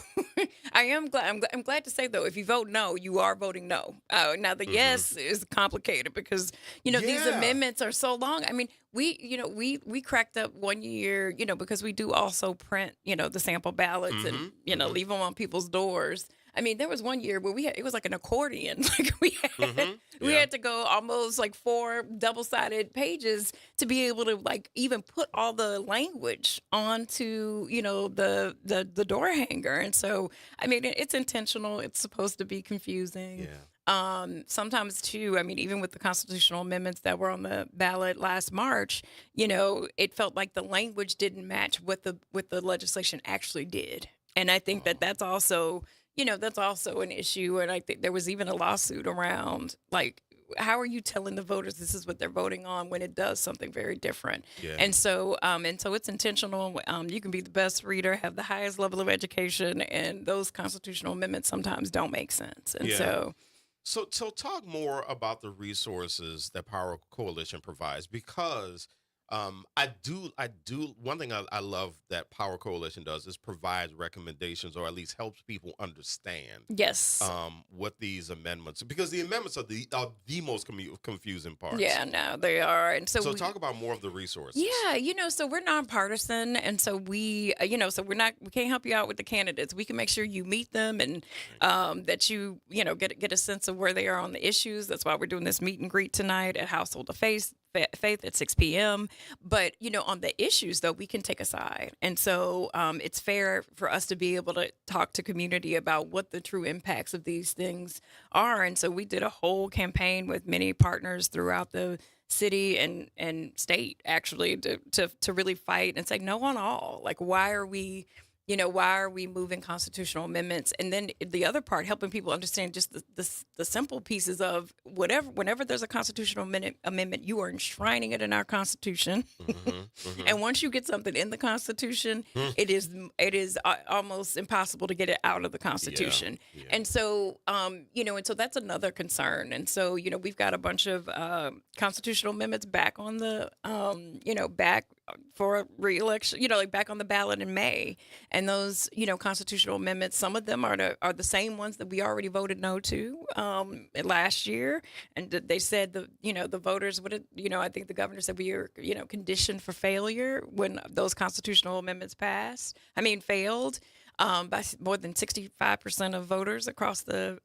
I'm glad to say though, if you vote no, you are voting no. Now the yes is complicated because these amendments are so long. I mean, we cracked up one year, because we do also print the sample ballots and leave them on people's doors. I mean, there was one year where it was like an accordion. Like we had to go almost like 4 double-sided pages to be able to like even put all the language onto, the door hanger. And so, I mean, it's intentional. It's supposed to be confusing. Sometimes too, I mean, even with the constitutional amendments that were on the ballot last March, it felt like the language didn't match what the legislation actually did. And I think that's also, that's also an issue. And I think there was even a lawsuit around, like, how are you telling the voters this is what they're voting on when it does something very different? And so it's intentional. You can be the best reader, have the highest level of education, and those constitutional amendments sometimes don't make sense. And So talk more about the resources that Power Coalition provides, because I do. One thing I love that Power Coalition does is provides recommendations, or at least helps people understand. Yes. What these amendments, because the amendments are the most confusing parts. Yeah, no, they are. And so talk about more of the resources. Yeah, so we're nonpartisan, and so we can't help you out with the candidates. We can make sure you meet them and that you get a sense of where they are on the issues. That's why we're doing this meet and greet tonight at Household of Faith at 6 p.m. But, on the issues, though, we can take a side. And so it's fair for us to be able to talk to community about what the true impacts of these things are. And so we did a whole campaign with many partners throughout the city and state, actually, to really fight and say no on all. Like, why are we moving constitutional amendments? And then the other part, helping people understand just the simple pieces of whenever there's a constitutional amendment, you are enshrining it in our Constitution. And once you get something in the Constitution, it is almost impossible to get it out of the Constitution. And so, and so that's another concern. And so, we've got a bunch of constitutional amendments back on the, back for re-election, like back on the ballot in May. And those, constitutional amendments, some of them are the same ones that we already voted no to last year. And they said the voters would, I think the governor said we are, conditioned for failure when those constitutional amendments failed. By more than 65% of voters across the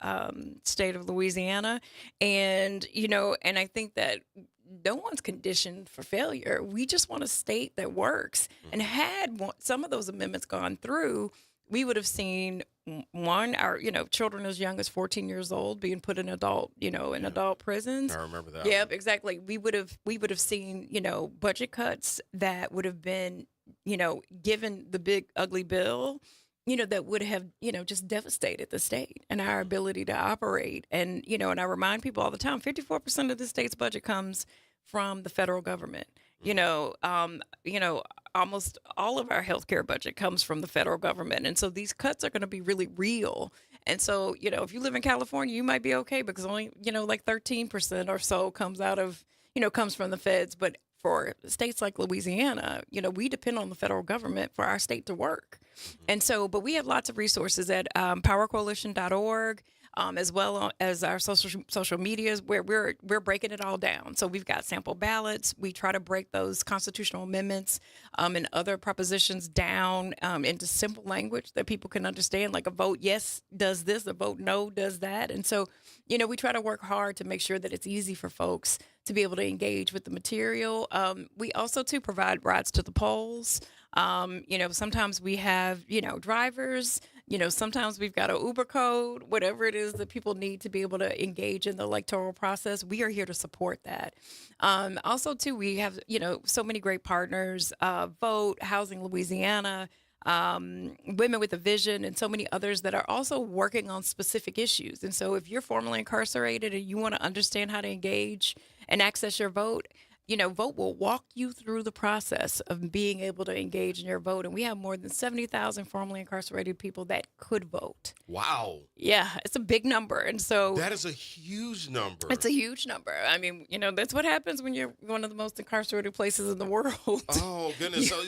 state of Louisiana. And, and I think that no one's conditioned for failure. We just want a state that works. And had some of those amendments gone through, we would have seen our children as young as 14 years old being put in adult prisons. I remember that. Yep, exactly. We would have seen, budget cuts that would have been, given the big ugly bill, that would have, just devastated the state and our ability to operate. And, and I remind people all the time, 54% of the state's budget comes from the federal government. Almost all of our healthcare budget comes from the federal government. And so these cuts are going to be really real. And so, if you live in California, you might be okay because only, like 13% or so comes from the feds. But for states like Louisiana, we depend on the federal government for our state to work. And so, but we have lots of resources at powercoalition.org, as well as our social medias where we're breaking it all down. So we've got sample ballots. We try to break those constitutional amendments and other propositions down into simple language that people can understand, like a vote yes does this, a vote no does that. And so, we try to work hard to make sure that it's easy for folks to be able to engage with the material. We also, too, provide rides to the polls. Sometimes we have, drivers, sometimes we've got an Uber code, whatever it is that people need to be able to engage in the electoral process. We are here to support that. Also, too, we have, so many great partners, Vote, Housing Louisiana, Women with a Vision, and so many others that are also working on specific issues. And so if you're formerly incarcerated and you want to understand how to engage and access your vote, Vote will walk you through the process of being able to engage in your vote. And we have more than 70,000 formerly incarcerated people that could vote. Wow. Yeah, it's a big number. And so that is a huge number. It's a huge number. I mean, that's what happens when you're one of the most incarcerated places in the world. Oh, goodness. So I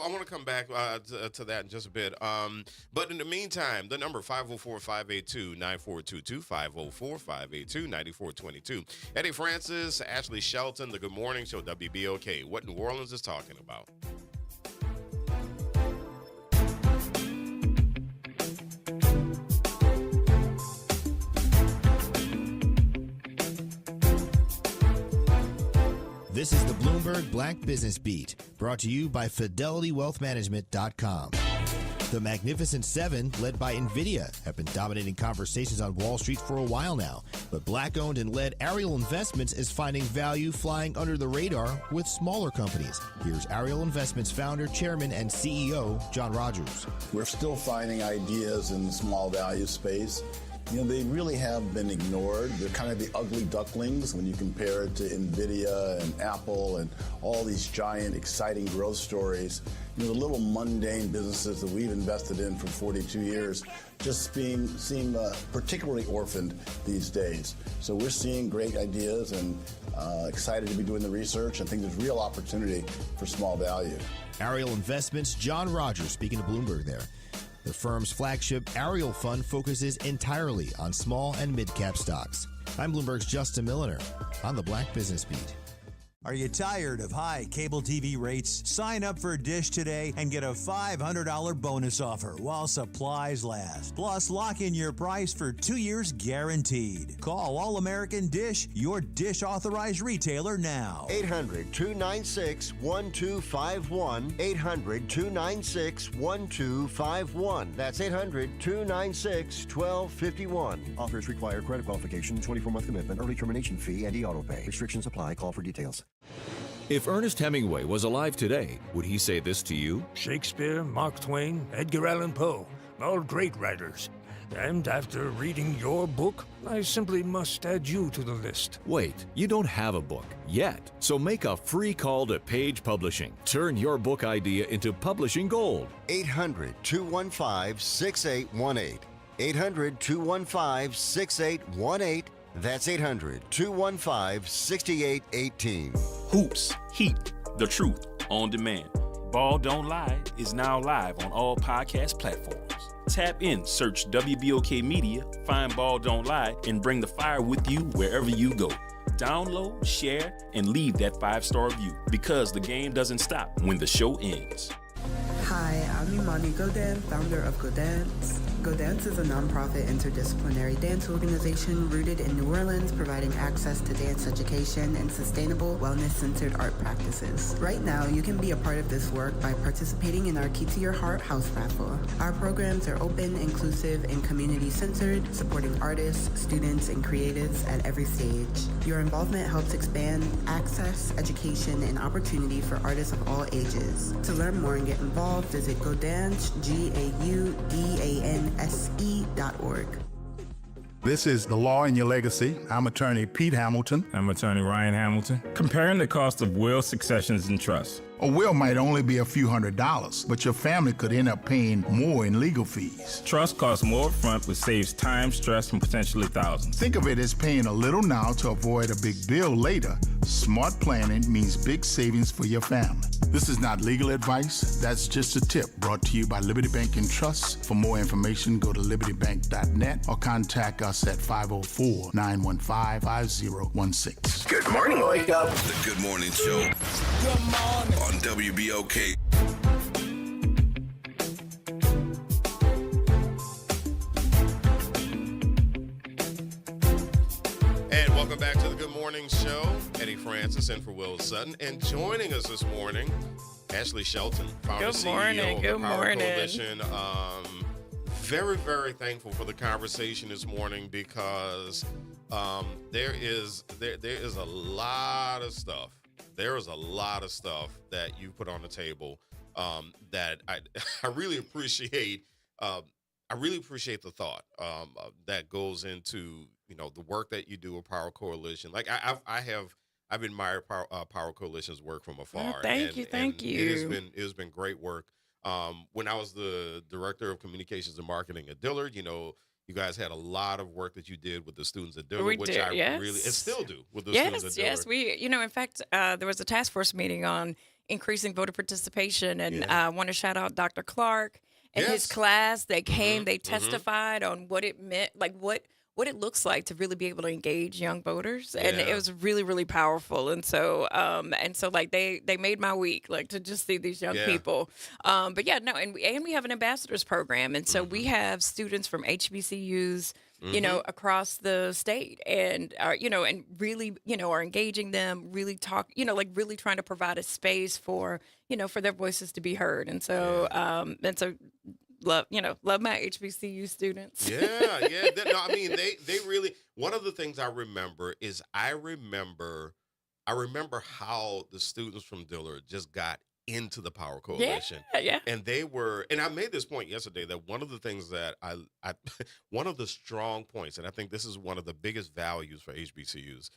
want to come back to that in just a bit. But in the meantime, the number 504-582-9422, 504-582-9422. Eddie Francis, Ashley Shelton, the Good Morning Show, WBOK, what New Orleans is talking about. This is the Bloomberg Black Business Beat, brought to you by FidelityWealthManagement.com. The Magnificent Seven, led by NVIDIA, have been dominating conversations on Wall Street for a while now. But Black-owned and led Ariel Investments is finding value flying under the radar with smaller companies. Here's Ariel Investments founder, chairman, and CEO, John Rogers. We're still finding ideas in the small value space. You know, they really have been ignored. They're kind of the ugly ducklings when you compare it to NVIDIA and Apple and all these giant, exciting growth stories. You know, the little mundane businesses that we've invested in for 42 years just seem particularly orphaned these days. So we're seeing great ideas and excited to be doing the research. I think there's real opportunity for small value. Ariel Investments, John Rogers speaking to Bloomberg there. The firm's flagship Ariel Fund focuses entirely on small and mid-cap stocks. I'm Bloomberg's Justin Milliner on the Black Business Beat. Are you tired of high cable TV rates? Sign up for Dish today and get a $500 bonus offer while supplies last. Plus, lock in your price for 2 years guaranteed. Call All American Dish, your Dish authorized retailer now. 800-296-1251. 800-296-1251. That's 800-296-1251. Offers require credit qualification, 24-month commitment, early termination fee, and e-auto pay. Restrictions apply. Call for details. If Ernest Hemingway was alive today, would he say this to you? Shakespeare, Mark Twain, Edgar Allan Poe, all great writers. And after reading your book, I simply must add you to the list. Wait, you don't have a book yet. So make a free call to Page Publishing. Turn your book idea into publishing gold. 800-215-6818. 800-215-6818. That's 800-215-6818. Hoops, Heat, The Truth, On Demand. Ball Don't Lie is now live on all podcast platforms. Tap in, search WBOK Media, find Ball Don't Lie, and bring the fire with you wherever you go. Download, share, and leave that 5-star review, because the game doesn't stop when the show ends. Hi, I'm Imani Godin, founder of GoDance. GoDance is a nonprofit interdisciplinary dance organization rooted in New Orleans, providing access to dance education and sustainable, wellness-centered art practices. Right now, you can be a part of this work by participating in our Key to Your Heart house raffle. Our programs are open, inclusive, and community-centered, supporting artists, students, and creatives at every stage. Your involvement helps expand access, education, and opportunity for artists of all ages. To learn more and get involved, visit GoDance, GAUDANSE.org. This is The Law in Your Legacy. I'm attorney Pete Hamilton. I'm attorney Ryan Hamilton. Comparing the cost of will, successions, and trusts. A will might only be a few $100s, but your family could end up paying more in legal fees. Trust costs more upfront, but saves time, stress, and potentially thousands. Think of it as paying a little now to avoid a big bill later. Smart planning means big savings for your family. This is not legal advice. That's just a tip brought to you by Liberty Bank and Trust. For more information, go to libertybank.net or contact us at 504-915-5016. Good morning, wake up. The Good Morning Show. Good morning. On WBOK. And welcome back to the Good Morning Show. Eddie Francis in for Will Sutton. And joining us this morning, Ashley Shelton, founder CEO of the Power Coalition. Very, very thankful for the conversation this morning, because there is a lot of stuff. There is a lot of stuff that you put on the table that I really appreciate. I really appreciate the thought that goes into, the work that you do with Power Coalition. Like I've admired Power Coalition's work from afar. Thank you. It has been great work. When I was the director of communications and marketing at Dillard, you guys had a lot of work that you did with the students at Dillard, which I really, and still do with the students at Dillard. Yes, we, in fact, there was a task force meeting on increasing voter participation, and I want to shout out Dr. Clark and his class. They came, they testified on what it meant, like what it looks like to really be able to engage young voters, and it was really, really powerful. And so like they made my week, like to just see these young people. And we have an ambassadors program, and so we have students from HBCUs you know, across the state, and you know, and really, you know, are engaging them, really talk, you know, like really trying to provide a space for, you know, for their voices to be heard. And so, love, you know, love my HBCU students. Yeah. No, I mean, they really. One of the things I remember is I remember how the students from Dillard just got into the Power Coalition. Yeah. And they were, and I made this point yesterday that one of the things that I one of the strong points, and I think this is one of the biggest values for HBCUs,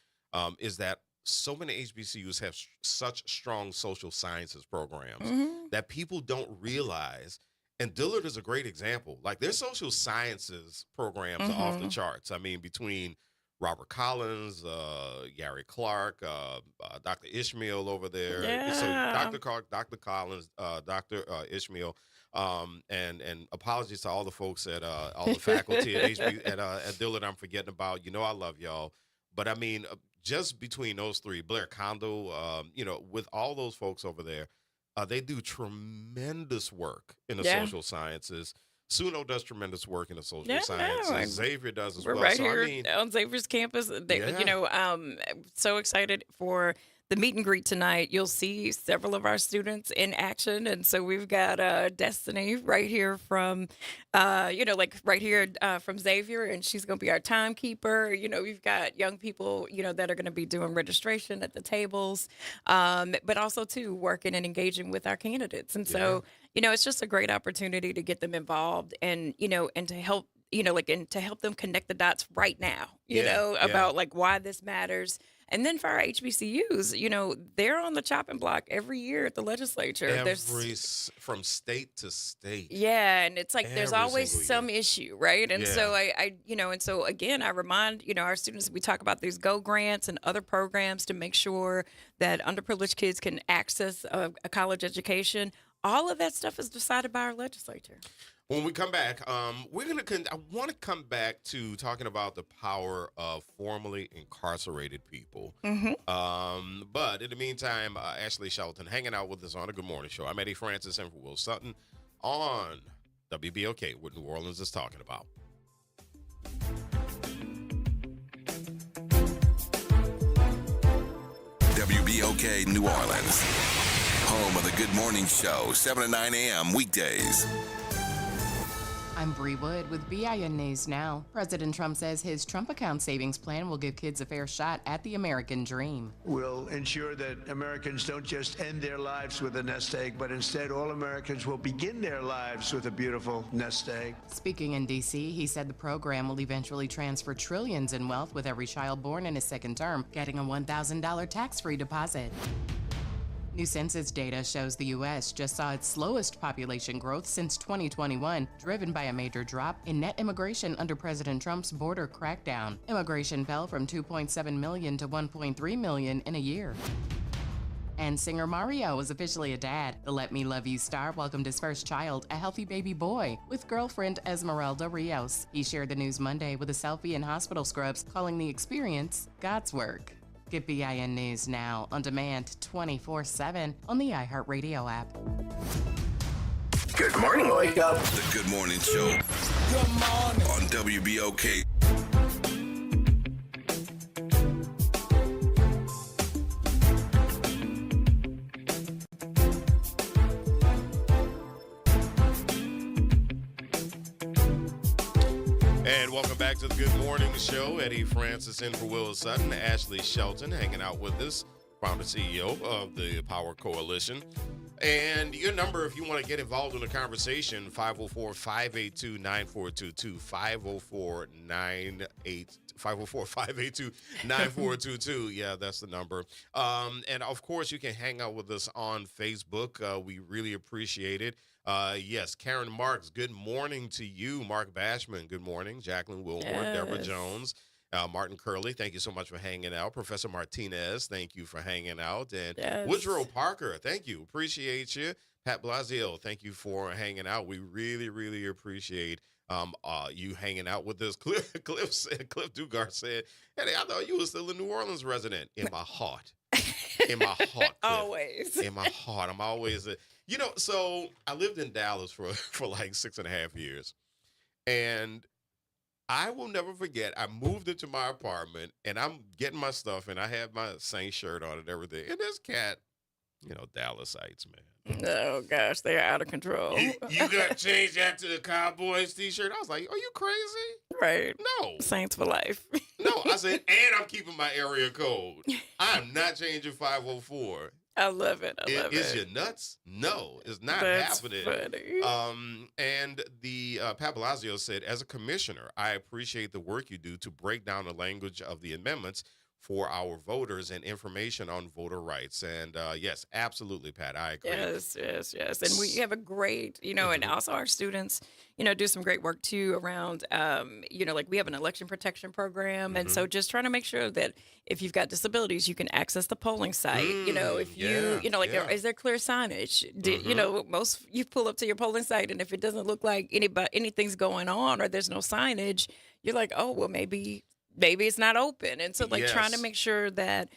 is that so many HBCUs have such strong social sciences programs that people don't realize. And Dillard is a great example. Like their social sciences programs are off the charts. I mean, between Robert Collins, Gary Clark, Dr. Ishmael over there. Yeah. So Dr. Clark, Dr. Collins, Dr. Ishmael, and apologies to all the folks at all the faculty at Dillard I'm forgetting about. You know I love y'all. But I mean, just between those three, Blair Kondo, you know, with all those folks over there, they do tremendous work in the social sciences. Suno does tremendous work in the social sciences. Xavier does as well. We're right So, here I mean, on Xavier's campus. You know, so excited for the meet and greet tonight. You'll see several of our students in action. And so we've got Destiny right here from, you know, like right here from Xavier, and she's going to be our timekeeper. You know, we've got young people, you know, that are going to be doing registration at the tables, but also, too, working and engaging with our candidates. And so, you know, it's just a great opportunity to get them involved and, you know, and to help, you know, like, and to help them connect the dots right now, you know, about like why this matters. And then for our HBCUs, you know, they're on the chopping block every year at the legislature. From state to state. Yeah, and it's like there's Every always single some issue, right? And so I, you know, and so again, I remind, you know, our students, we talk about these GO grants and other programs to make sure that underprivileged kids can access a college education. All of that stuff is decided by our legislature. When we come back, I want to come back to talking about the power of formerly incarcerated people. But in the meantime, Ashley Shelton hanging out with us on the Good Morning Show. I'm Eddie Francis and for Will Sutton on WBOK, what New Orleans is talking about. WBOK New Orleans, home of the Good Morning Show, 7 to 9 a.m. weekdays. I'm Bree Wood with BIN News Now. President Trump says his Trump account savings plan will give kids a fair shot at the American dream. We'll ensure that Americans don't just end their lives with a nest egg, but instead all Americans will begin their lives with a beautiful nest egg. Speaking in D.C., he said the program will eventually transfer trillions in wealth with every child born in his second term getting a $1,000 tax-free deposit. New census data shows the U.S. just saw its slowest population growth since 2021, driven by a major drop in net immigration under President Trump's border crackdown. Immigration fell from 2.7 million to 1.3 million in a year. And singer Mario was officially a dad. The Let Me Love You star welcomed his first child, a healthy baby boy, with girlfriend Esmeralda Rios. He shared the news Monday with a selfie in hospital scrubs, calling the experience God's work. Get BIN News Now on demand 24/7 on the iHeartRadio app. Good morning, wake up. The Good Morning Show. Good morning. On WBOK. And welcome back to the Good Morning Show. Eddie Francis in for Will Sutton. Ashley Shelton hanging out with us, founder CEO of the Power Coalition. And your number, if you want to get involved in the conversation, 504-582-9422, 504-582-9422. Yeah, that's the number. And, of course, you can hang out with us on Facebook. We really appreciate it. Yes, Karen Marks, good morning to you. Mark Bashman, good morning. Jacqueline Wilmore, Deborah Jones, Martin Curley, thank you so much for hanging out. Professor Martinez, thank you for hanging out. And Woodrow Parker, thank you. Appreciate you. Pat Blasio, thank you for hanging out. We really, really appreciate you hanging out with us. Cliff Dugard said, hey, I thought you were still a New Orleans resident. In my heart. In my heart, Cliff. Always. In my heart. I'm always you know, so I lived in Dallas for like 6.5 years. And I will never forget. I moved into my apartment and I'm getting my stuff and I had my Saint shirt on and everything. And this cat, Dallasites, man. Oh gosh, they're out of control. You got to change that to the Cowboys t-shirt. I was like, are you crazy? Right. No. Saints for life. No, I said, and I'm keeping my area code. I'm not changing 504. I love it. I love Is it. you nuts? No, it's not That's happening. funny. And the Pat Blasio said, as a commissioner, I appreciate the work you do to break down the language of the amendments for our voters and information on voter rights. And yes, absolutely, Pat, I agree. Yes. And we have a great, and also our students, do some great work too around, like we have an election protection program. And so just trying to make sure that if you've got disabilities, you can access the polling site. If is there clear signage? Most you pull up to your polling site and if it doesn't look like anything's going on or there's no signage, you're like, oh, well, maybe it's not open. And so trying to make sure that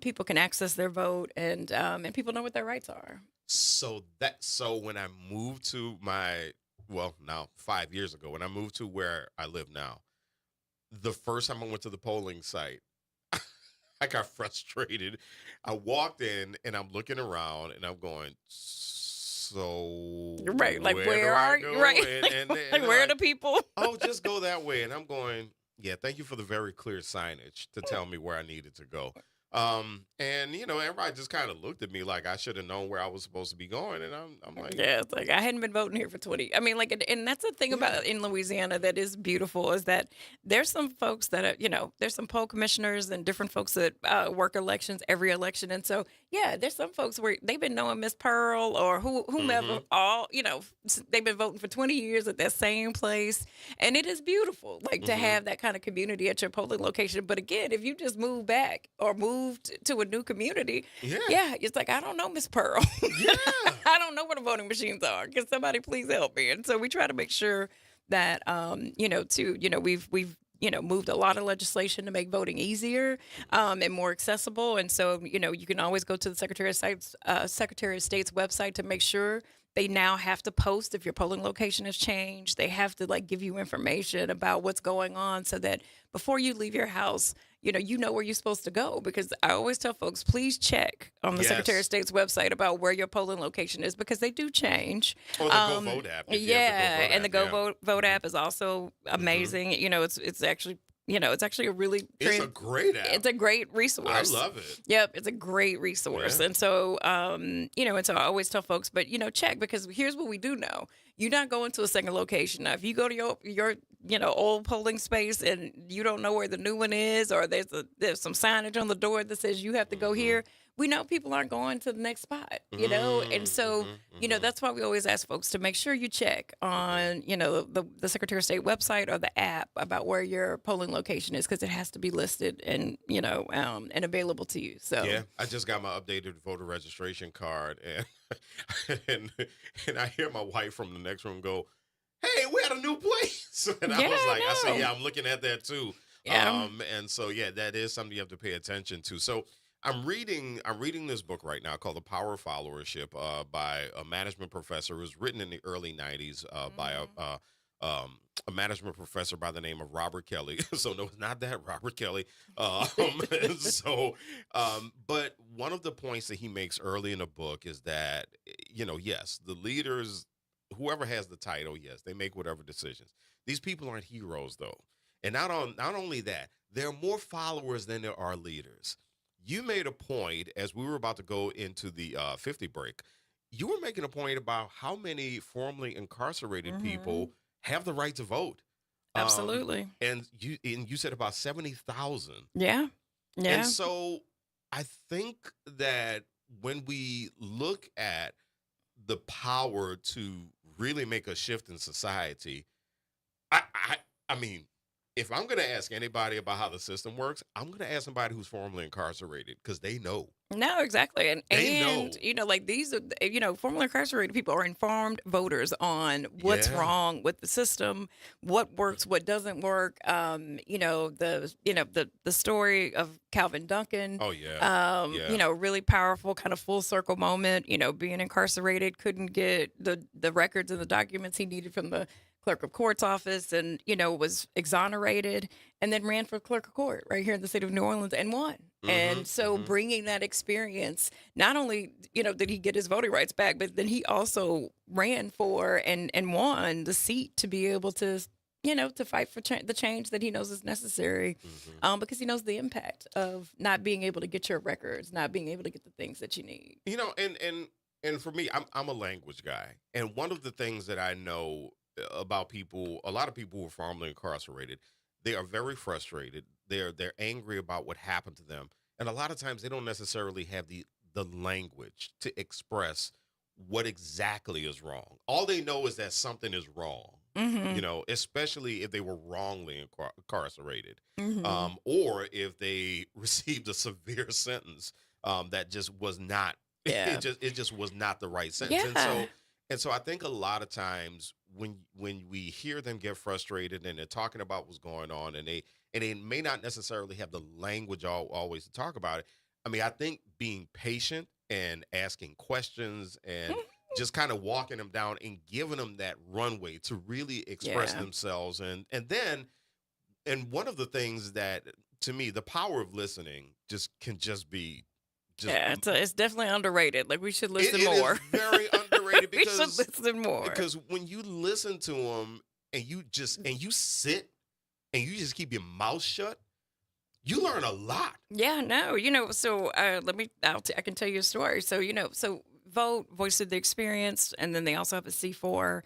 people can access their vote and people know what their rights are. So when I moved to now 5 years ago, when I moved to where I live now, the first time I went to the polling site, I got frustrated. I walked in and I'm looking around and I'm going, so right, like where are you? Right. And where are the people? Oh, just go that way. And I'm going, yeah, thank you for the very clear signage to tell me where I needed to go. And everybody just kind of looked at me like I should have known where I was supposed to be going. And I'm like, yeah, it's like I hadn't been voting here for 20. I mean, and that's the thing about in Louisiana that is beautiful is that there's some folks that are, there's some poll commissioners and different folks that work elections every election. And so, yeah, there's some folks where they've been knowing Miss Pearl or whomever all, they've been voting for 20 years at that same place. And it is beautiful, to have that kind of community at your polling location. But again, if you just move back or moved to a new community, it's like, I don't know Miss Pearl. Yeah. I don't know where the voting machines are. Can somebody please help me? And so we try to make sure that, we've moved a lot of legislation to make voting easier and more accessible. And so, you can always go to the Secretary of State's website to make sure they now have to post if your polling location has changed. They have to give you information about what's going on so that before you leave your house, you know where you're supposed to go. Because I always tell folks, please check on the Secretary of State's website about where your polling location is because they do change. Or the Go Vote app. And the Go Vote app is also amazing. It's actually it's actually a really it's a great app. It's a great resource. I love it. Yep, it's a great resource. Yeah. And so and so I always tell folks, but check because here's what we do know. You're not going to a second location. Now, if you go to your old polling space and you don't know where the new one is or there's some signage on the door that says you have to go here, we know people aren't going to the next spot, and so, that's why we always ask folks to make sure you check on, the Secretary of State website or the app about where your polling location is because it has to be listed and, and available to you. So, yeah, I just got my updated voter registration card and I hear my wife from the next room go, hey, we had a new place. And I said, yeah, I'm looking at that too. Yeah. And so, yeah, that is something you have to pay attention to. So, I'm reading this book right now called The Power of Followership by a management professor. It was written in the early 90s by a management professor by the name of Robert Kelly. So no, it's not that Robert Kelly. But one of the points that he makes early in the book is that, yes, the leaders, whoever has the title, yes, they make whatever decisions. These people aren't heroes though. And not only that, there are more followers than there are leaders. You made a point as we were about to go into the 50 break. You were making a point about how many formerly incarcerated people have the right to vote. Absolutely. And you said about 70,000. Yeah. Yeah. And so I think that when we look at the power to really make a shift in society, I mean, if I'm going to ask anybody about how the system works, I'm going to ask somebody who's formerly incarcerated because they know. No, exactly. And know. These are, formerly incarcerated people are informed voters on what's wrong with the system, what works, what doesn't work. The story of Calvin Duncan. Oh, yeah. Really powerful kind of full circle moment, being incarcerated, couldn't get the records and the documents he needed from the clerk of court's office and, was exonerated and then ran for clerk of court right here in the city of New Orleans and won. And so bringing that experience, not only, did he get his voting rights back, but then he also ran for and won the seat to be able to, to fight for the change that he knows is necessary, because he knows the impact of not being able to get your records, not being able to get the things that you need. And for me, I'm a language guy. And one of the things that I know about people, a lot of people who are formerly incarcerated, they are very frustrated. They're angry about what happened to them. And a lot of times they don't necessarily have the language to express what exactly is wrong. All they know is that something is wrong, especially if they were wrongly incarcerated, or if they received a severe sentence that just was not, it just was not the right sentence. Yeah. And so I think a lot of times when we hear them get frustrated and they're talking about what's going on and they may not necessarily have the language always to talk about it. I mean, I think being patient and asking questions and just kind of walking them down and giving them that runway to really express themselves. And one of the things that, to me, the power of listening can be it's definitely underrated. Like, we should listen more. It is very underrated because we should listen more. Because when you listen to them and you sit and you just keep your mouth shut, you learn a lot. Yeah, no, so I can tell you a story. So, Vote, Voice of the Experience, and then they also have a C4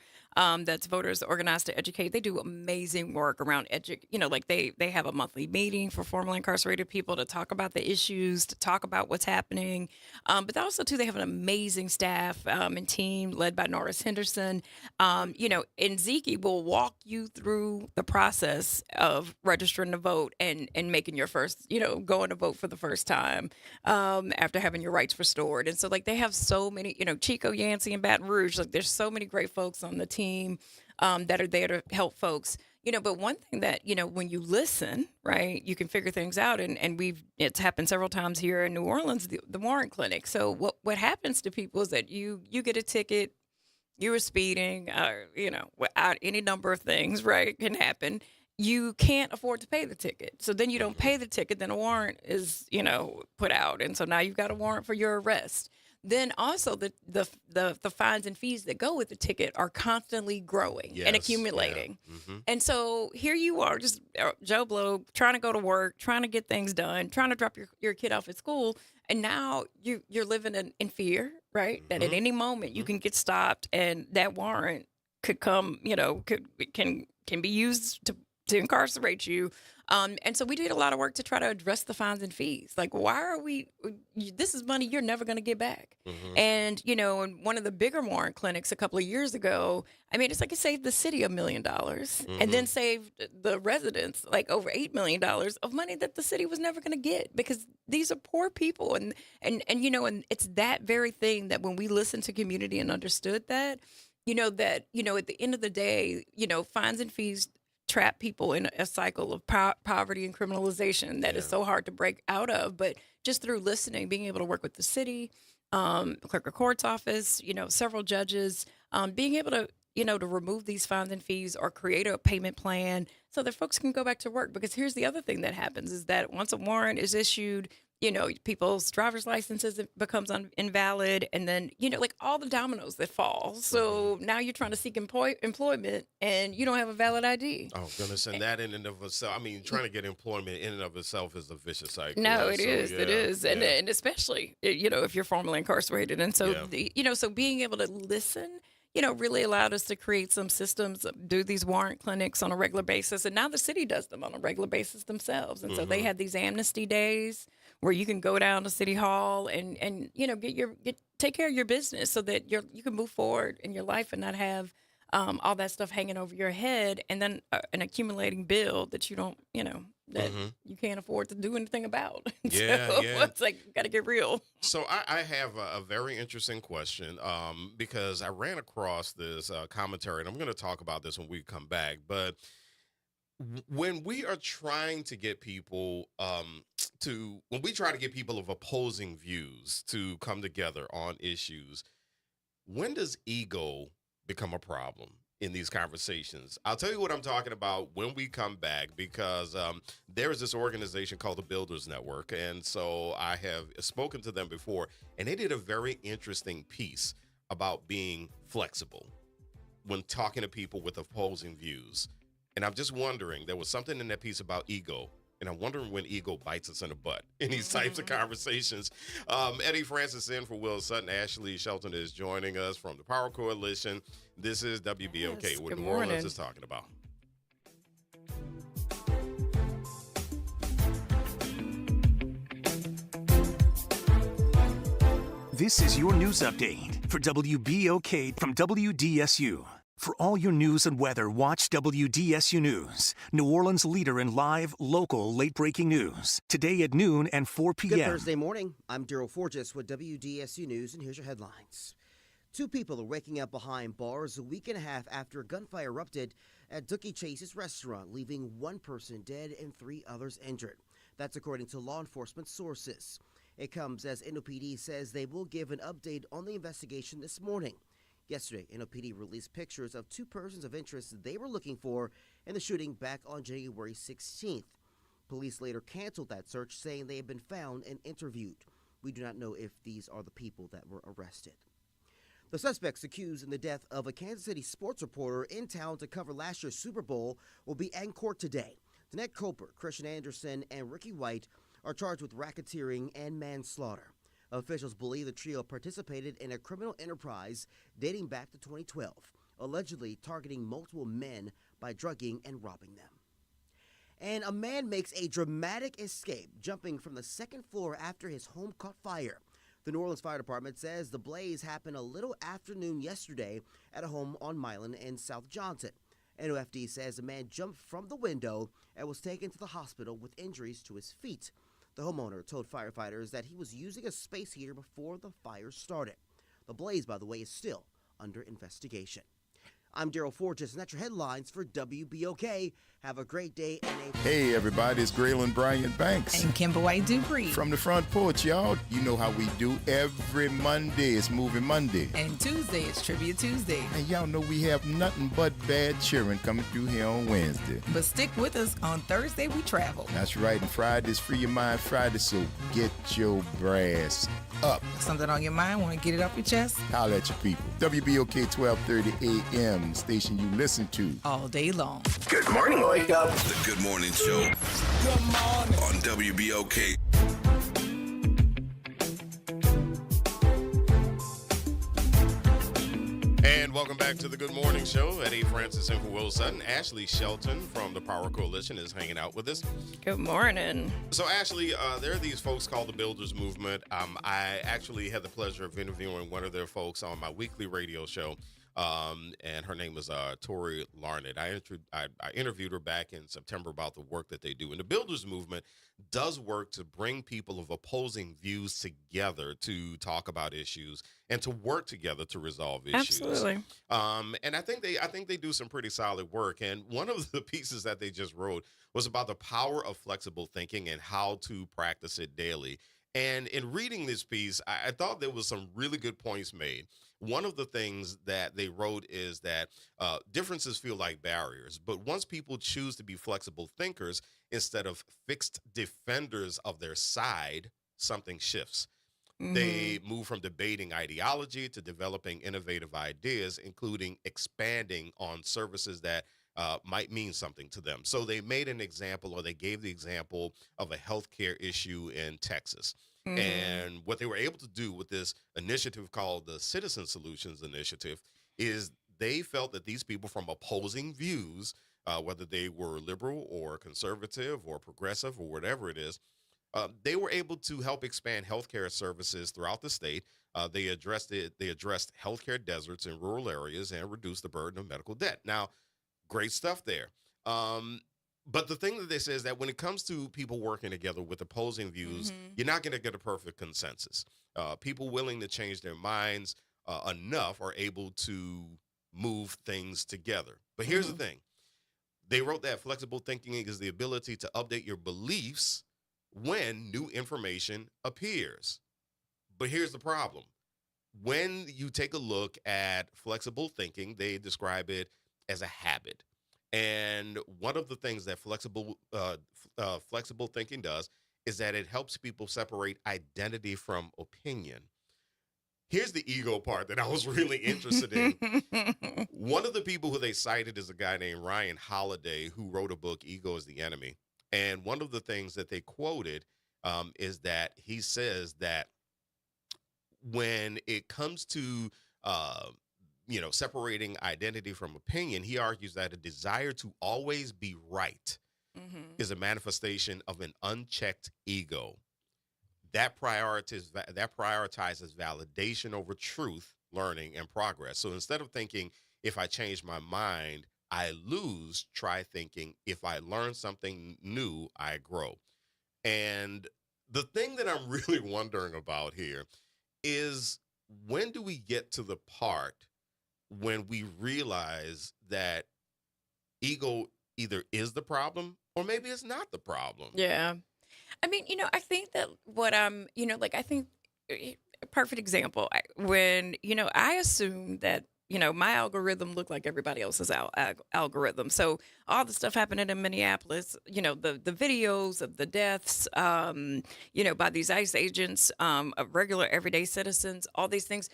that's Voters Organized to Educate. They do amazing work around they have a monthly meeting for formerly incarcerated people to talk about the issues, to talk about what's happening. But also, too, they have an amazing staff and team led by Norris Henderson. And Zeke will walk you through the process of registering to vote and making your first, going to vote for the first time after having your rights restored. And so, they have so many, Chico Yancey and Baton Rouge, there's so many great folks on the team that are there to help folks. But one thing that, when you listen, right, you can figure things out. And it's happened several times here in New Orleans, the warrant clinic. So what happens to people is that you get a ticket, you were speeding, without any number of things, right, can happen. You can't afford to pay the ticket. So then you don't pay the ticket, then a warrant is, put out. And so now you've got a warrant for your arrest. Then also the fines and fees that go with the ticket are constantly growing and accumulating. Yeah. And so here you are, just Joe Blow, trying to go to work, trying to get things done, trying to drop your kid off at school. And now you're living in fear, right? That at any moment you can get stopped and that warrant could come, can be used to incarcerate you. And so we did a lot of work to try to address the fines and fees. Like, why are this is money you're never going to get back. And, in one of the bigger warrant clinics a couple of years ago, it's like it saved the city $1 million and then saved the residents over $8 million of money that the city was never going to get because these are poor people. And it's that very thing that when we listened to community and understood that, at the end of the day, fines and fees trap people in a cycle of poverty and criminalization that is so hard to break out of. But just through listening, being able to work with the city, clerk of court's office, several judges, being able to, to remove these fines and fees or create a payment plan so that folks can go back to work. Because here's the other thing that happens is that once a warrant is issued, people's driver's licenses becomes invalid, and then all the dominoes that fall. So now you're trying to seek employment, and you don't have a valid ID. Oh goodness, and that in and of itself, trying to get employment in and of itself is a vicious cycle. No, it is, and especially if you're formerly incarcerated, and so so being able to listen. Really allowed us to create some systems, do these warrant clinics on a regular basis. And now the city does them on a regular basis themselves. And so they had these amnesty days where you can go down to City Hall and take care of your business so that you can move forward in your life and not have all that stuff hanging over your head and then an accumulating bill that you don't, that you can't afford to do anything about. It's like, got to get real. So I have a very interesting question because I ran across this commentary, and I'm going to talk about this when we come back. But when we are trying to get people when we try to get people of opposing views to come together on issues, when does ego become a problem? in these conversations. I'll tell you what I'm talking about when we come back, because there is this organization called the Builders Network. And so I have spoken to them before, and they did a very interesting piece about being flexible when talking to people with opposing views. And I'm just wondering, there was something in that piece about ego, and I'm wondering when ego bites us in the butt in these types of conversations. Eddie Francis in for Will Sutton. Ashley Shelton is joining us from the Power Coalition. This is WBOK, Yes, what good New Orleans morning. is talking about. This is your news update for WBOK from WDSU. For all your news and weather, watch WDSU News, New Orleans' leader in live, local, late-breaking news. Today at noon and 4 p.m. Good Thursday morning. I'm Daryl Forges with WDSU News, and here's your headlines. 2 people are waking up behind bars a week and a half after a gunfire erupted at Dookie Chase's restaurant, leaving 1 person dead and 3 others injured. That's according to law enforcement sources. It comes as NOPD says they will give an update on the investigation this morning. Yesterday, NOPD released pictures of 2 persons of interest they were looking for in the shooting back on January 16th. Police later canceled that search, saying they had been found and interviewed. We do not know if these are the people that were arrested. The suspects accused in the death of a Kansas City sports reporter in town to cover last year's Super Bowl will be in court today. Danette Koper, Christian Anderson, and Ricky White are charged with racketeering and manslaughter. Officials believe the trio participated in a criminal enterprise dating back to 2012, allegedly targeting multiple men by drugging and robbing them. And a man makes a dramatic escape, jumping from the 2nd floor after his home caught fire. The New Orleans Fire Department says the blaze happened a little afternoon yesterday at a home on Milan and South Johnson. NOFD says the man jumped from the window and was taken to the hospital with injuries to his feet. The homeowner told firefighters that he was using a space heater before the fire started. The blaze, by the way, is still under investigation. I'm Daryl Forges, and that's your headlines for WBOK. Have a great day. Hey, everybody, it's Graylin Bryant Banks. And Kimber White Dupree. From the front porch, y'all. You know how we do. Every Monday is Moving Monday. And Tuesday is Trivia Tuesday. And y'all know we have nothing but bad cheering coming through here on Wednesday. But stick with us. On Thursday, we travel. That's right. And Friday's Free Your Mind Friday, so get your brass up. Something on your mind? Want to get it off your chest? Holla at your people. WBOK 1230 AM, station you listen to. All day long. Good morning, wake up. The Good Morning Show. Good morning. On WBOK. And welcome back to the Good Morning Show. Eddie Francis and for Will Sutton. Ashley Shelton from the Power Coalition is hanging out with us. Good morning. So, Ashley, there are these folks called the Builders Movement. I actually had the pleasure of interviewing one of their folks on my weekly radio show. And her name is Tori Larned. I interviewed her back in September about the work that they do. And the Builders Movement does work to bring people of opposing views together to talk about issues and to work together to resolve issues. Absolutely. And I think they do some pretty solid work. And one of the pieces that they just wrote was about the power of flexible thinking and how to practice it daily. And in reading this piece, I thought there was some really good points made. One of the things that they wrote is that differences feel like barriers, but once people choose to be flexible thinkers instead of fixed defenders of their side, something shifts. Mm-hmm. They move from debating ideology to developing innovative ideas, including expanding on services that might mean something to them. So they made an example, or they gave the example of a healthcare issue in Texas. Mm-hmm. And what they were able to do with this initiative called the Citizen Solutions Initiative is they felt that these people from opposing views, whether they were liberal or conservative or progressive or whatever it is, they were able to help expand healthcare services throughout the state. They addressed healthcare deserts in rural areas and reduced the burden of medical debt. Now, great stuff there. But the thing that they say is that when it comes to people working together with opposing views, mm-hmm. you're not going to get a perfect consensus. People willing to change their minds enough are able to move things together. But here's mm-hmm. the thing. They wrote that flexible thinking is the ability to update your beliefs when new information appears. But here's the problem. When you take a look at flexible thinking, they describe it as a habit. And one of the things that flexible thinking does is that it helps people separate identity from opinion. Here's the ego part that I was really interested in. One of the people who they cited is a guy named Ryan Holiday, who wrote a book, Ego is the Enemy. And one of the things that they quoted is that he says that when it comes to separating identity from opinion, he argues that a desire to always be right is a manifestation of an unchecked ego that prioritizes validation over truth, learning, and progress. So instead of thinking, if I change my mind, I lose, try thinking, if I learn something new, I grow. And the thing that I'm really wondering about here is, when do we get to the part when we realize that ego either is the problem or maybe it's not the problem? Yeah. I mean, I think that what I'm, I think a perfect example, when, I assume that, my algorithm looked like everybody else's algorithm. So all the stuff happening in Minneapolis, the videos of the deaths, by these ICE agents, of regular everyday citizens, all these things,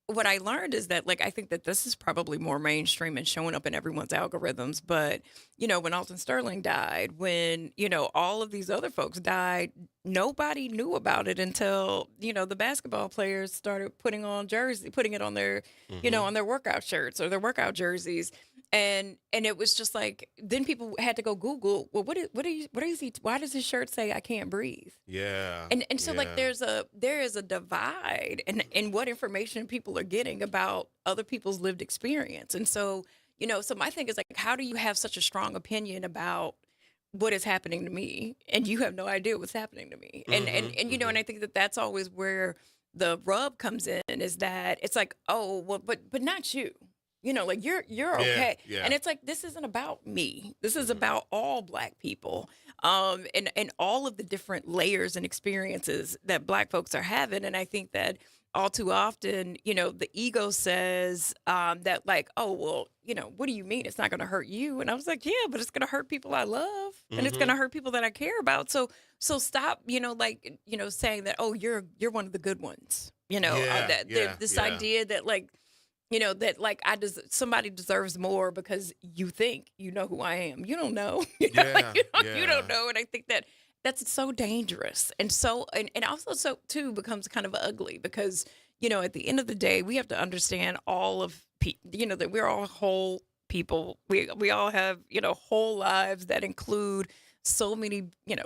what I learned is that, I think that this is probably more mainstream and showing up in everyone's algorithms. But, when Alton Sterling died, when, all of these other folks died, nobody knew about it until, the basketball players started putting it on their, on their workout shirts or their workout jerseys. And it was just then people had to go Google, well, why does his shirt say I can't breathe? Yeah. And so there is a divide in what information people are getting about other people's lived experience. And so, so my thing is how do you have such a strong opinion about what is happening to me and you have no idea what's happening to me? And and I think that that's always where the rub comes in, is that it's oh, well, but not you. You're okay. Yeah. And it's this isn't about me. This is about all Black people. And all of the different layers and experiences that Black folks are having. And I think that all too often, the ego says that oh, well, what do you mean it's not going to hurt you? And I was yeah, but it's going to hurt people I love, and it's going to hurt people that I care about. So stop, saying that, oh, you're one of the good ones. This idea that somebody deserves more because you think you know who I am. You don't know. You don't know. And I think that that's so dangerous. And so, and also so too becomes kind of ugly because, at the end of the day, we have to understand all of people, that we're all whole people. We all have, whole lives that include so many,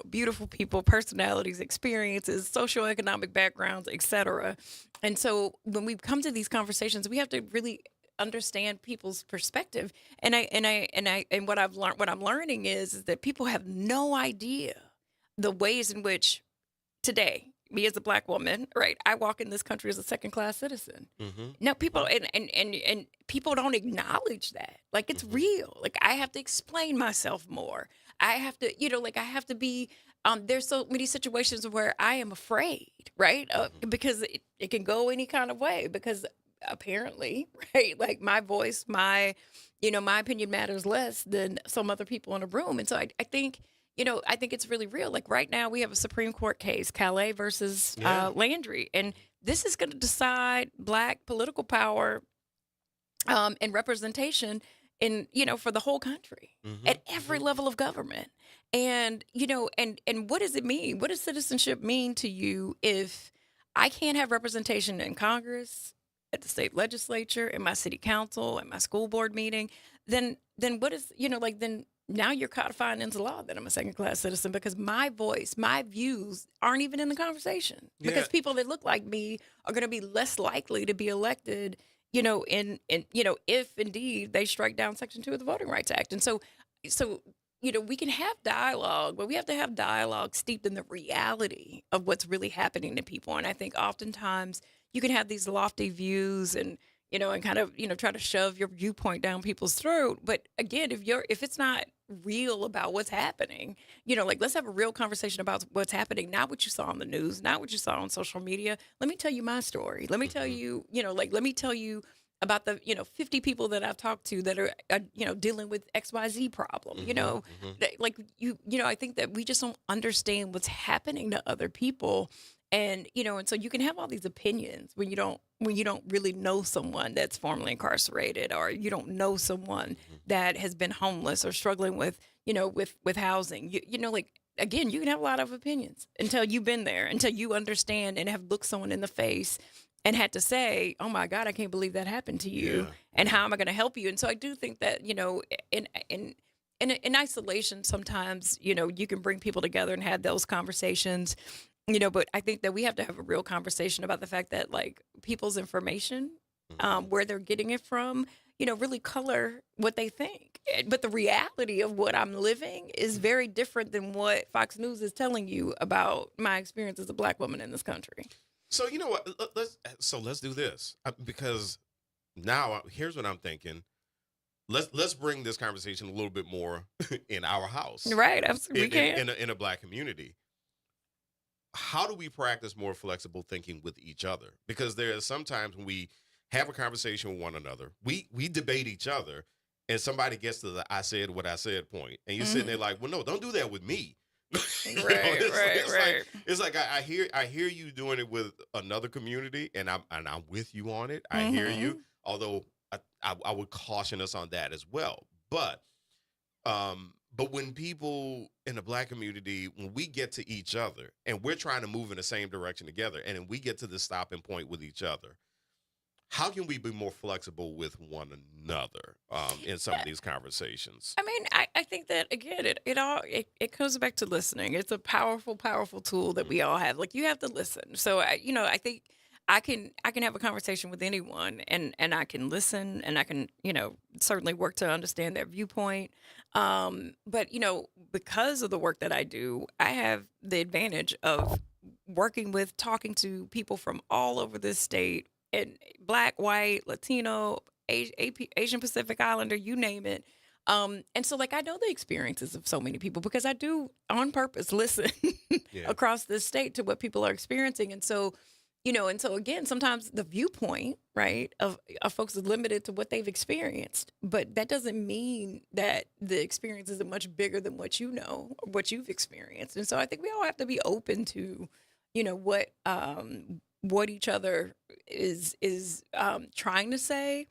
beautiful people, personalities, experiences, socioeconomic backgrounds, etc. And so when we come to these conversations, we have to really understand people's perspective. And what I'm learning is that people have no idea the ways in which today, me as a Black woman, right, I walk in this country as a second-class citizen. Now people and people don't acknowledge that. It's real. I have to explain myself more. I have to, I have to be, there's so many situations where I am afraid, right? Because it can go any kind of way, because apparently, right, my voice, my opinion matters less than some other people in a room. And so I think, I think it's really real. Right now we have a Supreme Court case, Calais versus Landry. And this is going to decide Black political power and representation for the whole country at every level of government. And, and what does it mean? What does citizenship mean to you if I can't have representation in Congress, at the state legislature, in my city council, at my school board meeting? Then what is, then now you're codifying into law that I'm a second-class citizen because my voice, my views aren't even in the conversation. Because people that look like me are going to be less likely to be elected, if indeed they strike down Section 2 of the Voting Rights Act. And so, we can have dialogue, but we have to have dialogue steeped in the reality of what's really happening to people. And I think oftentimes you can have these lofty views and kind of, try to shove your viewpoint down people's throat. But again, if it's not real about what's happening, let's have a real conversation about what's happening, not what you saw on the news, not what you saw on social media. Let me tell you my story. Let me tell you, let me tell you about the 50 people that I've talked to that are dealing with XYZ problem. Like I think that we just don't understand what's happening to other people, and and so you can have all these opinions when you don't really know someone that's formerly incarcerated, or you don't know someone that has been homeless or struggling with with housing. Like, again, you can have a lot of opinions until you've been there, until you understand and have looked someone in the face and had to say, oh my God, I can't believe that happened to you. Yeah. And how am I going to help you? And so I do think that, in isolation, sometimes, you can bring people together and have those conversations, but I think that we have to have a real conversation about the fact that, like, people's information, where they're getting it from, really color what they think. But the reality of what I'm living is very different than what Fox News is telling you about my experience as a Black woman in this country. So you know what? Let's do this, because now here's what I'm thinking. Let's bring this conversation a little bit more in our house, right? Absolutely, in a Black community. How do we practice more flexible thinking with each other? Because there are sometimes when we have a conversation with one another, we debate each other, and somebody gets to the "I said what I said" point, and you're sitting there like, "Well, no, don't do that with me." It's like I hear you doing it with another community, and I'm with you on it. I hear you, although I would caution us on that as well. But when people in the Black community, when we get to each other and we're trying to move in the same direction together, and then we get to the stopping point with each other, how can we be more flexible with one another in some of these conversations? I mean, I think that, again, it comes back to listening. It's a powerful, powerful tool that we all have. Like, you have to listen. So I think I can have a conversation with anyone, and I can listen, and I can certainly work to understand their viewpoint. But because of the work that I do, I have the advantage of talking to people from all over this state. And Black, white, Latino, Asian Pacific Islander, you name it. And so, like, I know the experiences of so many people because I do, on purpose, listen across this state to what people are experiencing. And so, again, sometimes the viewpoint, right, of folks is limited to what they've experienced. But that doesn't mean that the experience isn't much bigger than what what you've experienced. And so I think we all have to be open to, what each other is trying to say.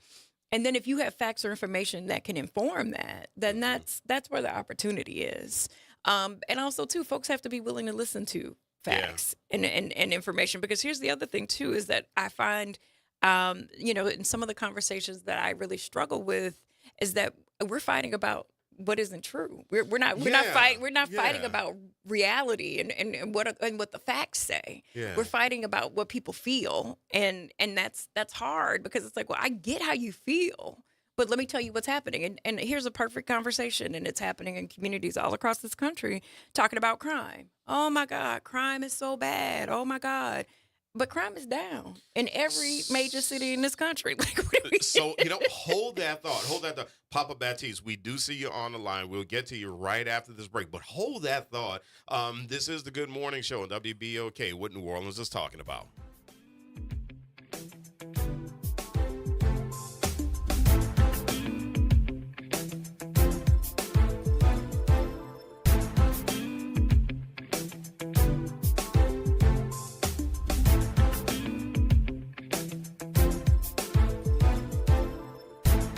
And then if you have facts or information that can inform that, then that's where the opportunity is. And also, too, folks have to be willing to listen to facts and information, because here's the other thing, too, is that I find, in some of the conversations that I really struggle with is that we're fighting about what isn't true. We're not fighting about reality and what the facts say. Yeah. We're fighting about what people feel, and that's hard, because it's like, well, I get how you feel, but let me tell you what's happening. And here's a perfect conversation, and it's happening in communities all across this country, talking about crime. Oh my God, crime is so bad. Oh my God. But crime is down in every major city in this country. So, hold that thought. Papa Baptiste, we do see you on the line. We'll get to you right after this break. But hold that thought. This is the Good Morning Show on WBOK, what New Orleans is talking about.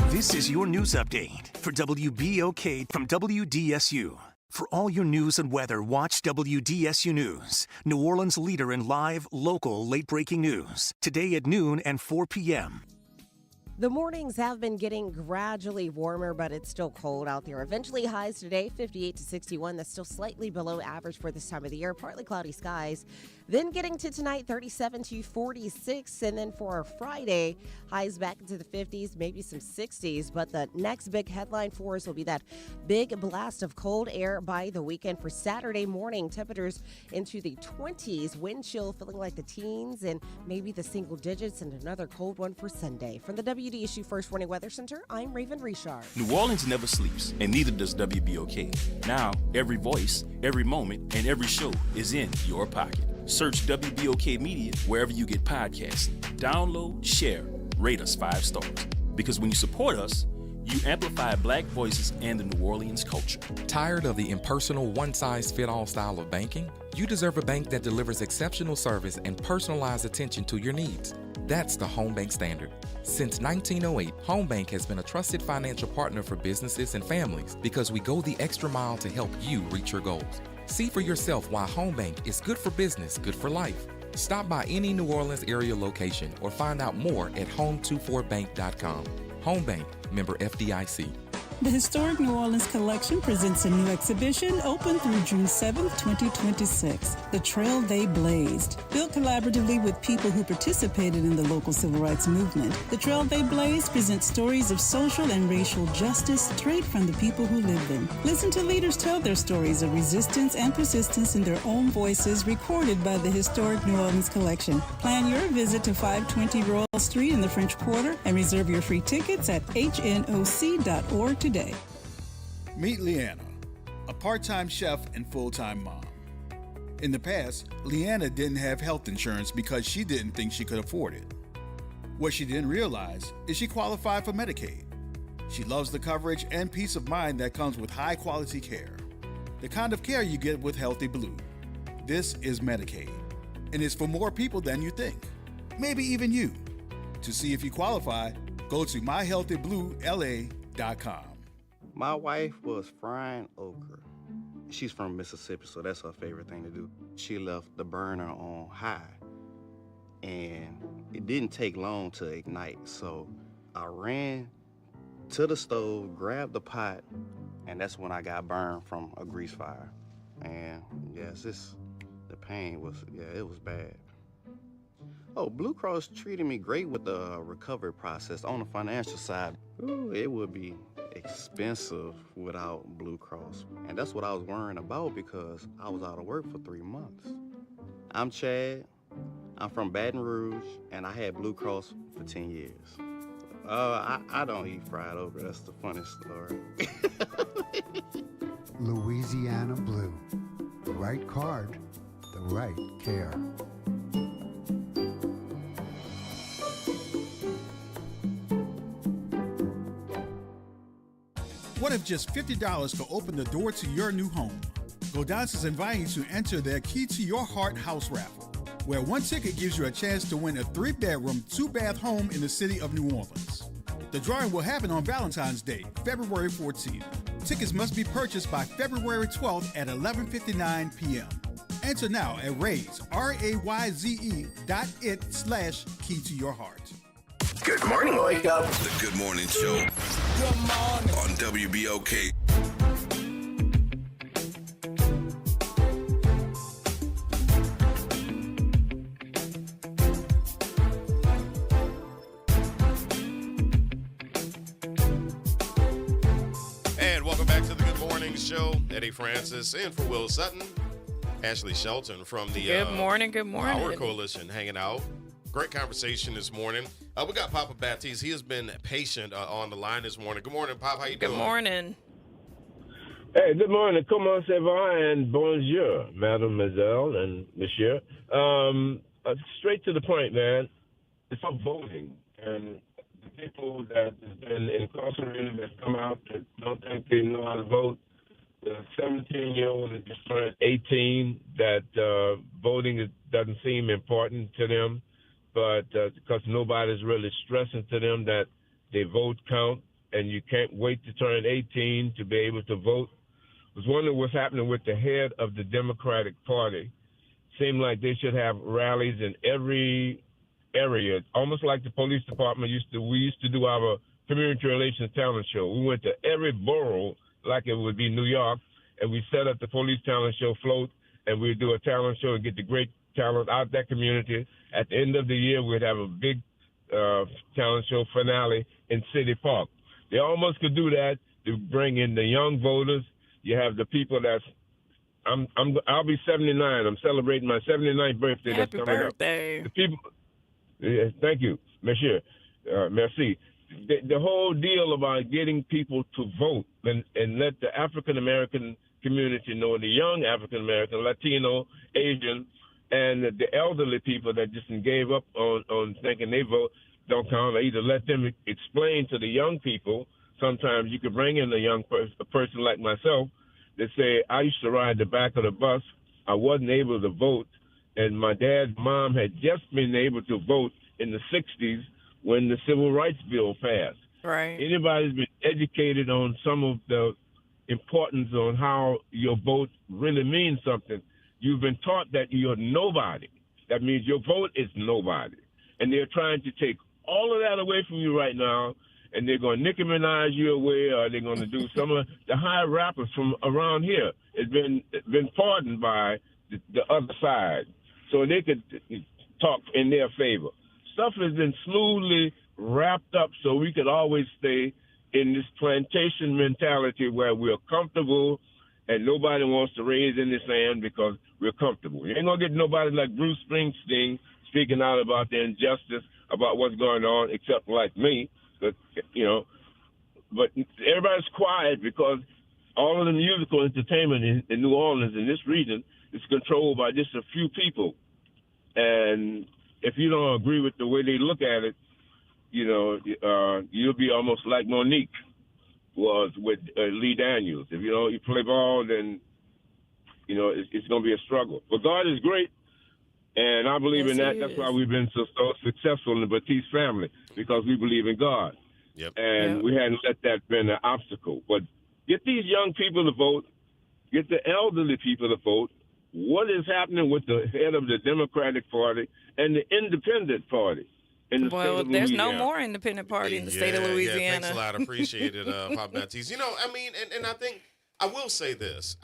This is your news update for WBOK from WDSU. For all your news and weather, watch WDSU News, New Orleans' leader in live, local, late-breaking news. Today at noon and 4 p.m. The mornings have been getting gradually warmer, but it's still cold out there. Eventually highs today, 58 to 61. That's still slightly below average for this time of the year. Partly cloudy skies. Then getting to tonight, 37 to 46. And then for Friday, highs back into the 50s, maybe some 60s. But the next big headline for us will be that big blast of cold air by the weekend. For Saturday morning, temperatures into the 20s. Wind chill feeling like the teens and maybe the single digits. And another cold one for Sunday. From the WDSU First Warning Weather Center, I'm Raven Richard. New Orleans never sleeps, and neither does WBOK. Now, every voice, every moment, and every show is in your pocket. Search WBOK Media wherever you get podcasts. Download, share, rate us 5 stars. Because when you support us, you amplify Black voices and the New Orleans culture. Tired of the impersonal, one-size-fit-all style of banking? You deserve a bank that delivers exceptional service and personalized attention to your needs. That's the Home Bank Standard. Since 1908, Home Bank has been a trusted financial partner for businesses and families because we go the extra mile to help you reach your goals. See for yourself why Home Bank is good for business, good for life. Stop by any New Orleans area location or find out more at home24bank.com. Home Bank, member FDIC. The Historic New Orleans Collection presents a new exhibition open through June 7th, 2026, The Trail They Blazed. Built collaboratively with people who participated in the local civil rights movement, The Trail They Blazed presents stories of social and racial justice straight from the people who lived them. Listen to leaders tell their stories of resistance and persistence in their own voices, recorded by the Historic New Orleans Collection. Plan your visit to 520 Royal Street in the French Quarter and reserve your free tickets at hnoc.org today. Meet Leanna, a part-time chef and full-time mom. In the past, Leanna didn't have health insurance because she didn't think she could afford it. What she didn't realize is she qualified for Medicaid. She loves the coverage and peace of mind that comes with high-quality care. The kind of care you get with Healthy Blue. This is Medicaid, and it's for more people than you think. Maybe even you. To see if you qualify, go to myhealthybluela.com. My wife was frying okra. She's from Mississippi, so that's her favorite thing to do. She left the burner on high, and it didn't take long to ignite. So I ran to the stove, grabbed the pot, and that's when I got burned from a grease fire. And yes, the pain was, it was bad. Oh, Blue Cross treated me great with the recovery process. On the financial side, ooh, it would be expensive without Blue Cross. And that's what I was worrying about because I was out of work for 3 months. I'm Chad. I'm from Baton Rouge, and I had Blue Cross for 10 years. I don't eat fried okra. That's the funniest story. Louisiana Blue. The right card, the right care. What if just $50 could open the door to your new home? Godance is inviting you to enter their Key to Your Heart house raffle, where one ticket gives you a chance to win a 3-bedroom, 2-bath home in the city of New Orleans. The drawing will happen on Valentine's Day, February 14th. Tickets must be purchased by February 12th at 11:59 p.m. Enter now at Raise, RAYZE.it/Key to Your Heart. Good morning, Wake Up. The Good Morning Show. Good morning. On WBOK. And welcome back to the Good Morning Show. Eddie Francis in for Will Sutton. Ashley Shelton from the Good morning. Our Coalition hanging out. Great conversation this morning. We got Papa Baptiste. He has been patient on the line this morning. Good morning, Pop. How you doing? Good morning. Hey, good morning. Comment ça va and bonjour, mademoiselle and monsieur. Straight to the point, man. It's about voting. And the people that have been incarcerated that come out that don't think they know how to vote, the 17-year-old that just turned 18, that voting doesn't seem important to them. But because nobody's really stressing to them that their vote count and you can't wait to turn 18 to be able to vote. I was wondering what's happening with the head of the Democratic Party. Seemed like they should have rallies in every area, almost like the police department we used to do our community relations talent show. We went to every borough like it would be New York, and we set up the police talent show float, and we'd do a talent show and get the great talent out that community. At the end of the year, we'd have a big talent show finale in City Park. They almost could do that to bring in the young voters. You have the people I'll be 79. I'm celebrating my 79th birthday. Happy that's coming birthday. Up. The people, thank you, monsieur. Merci. The whole deal about getting people to vote and let the African-American community know, the young African-American, Latino, Asian, and the elderly people that just gave up on thinking they vote, don't count. I either let them explain to the young people. Sometimes you could bring in a person like myself that say, I used to ride the back of the bus. I wasn't able to vote, and my dad's mom had just been able to vote in the 60s when the Civil Rights Bill passed. Right. Anybody's been educated on some of the importance on how your vote really means something. You've been taught that you're nobody. That means your vote is nobody. And they're trying to take all of that away from you right now, and they're going to Nicki Minaj you away, or they're going to do some of the high rappers from around here. It's been pardoned by the other side, so they could talk in their favor. Stuff has been smoothly wrapped up so we could always stay in this plantation mentality where we're comfortable and nobody wants to raise any sand because we're comfortable. You ain't going to get nobody like Bruce Springsteen speaking out about the injustice, about what's going on, except like me. But, but everybody's quiet because all of the musical entertainment in New Orleans, in this region, is controlled by just a few people. And if you don't agree with the way they look at it, you'll be almost like Monique was with Lee Daniels. If you play ball, then it's going to be a struggle. But God is great, and I believe in that. That's why we've been so successful in the Batiste family, because we believe in God. Yep. And we hadn't let that been an obstacle. But get these young people to vote, get the elderly people to vote. What is happening with the head of the Democratic Party and the Independent Party? Well, there's no more independent party in the state of Louisiana. Yeah, thanks a lot. Appreciate it, Pop Baptiste. And I think I will say this.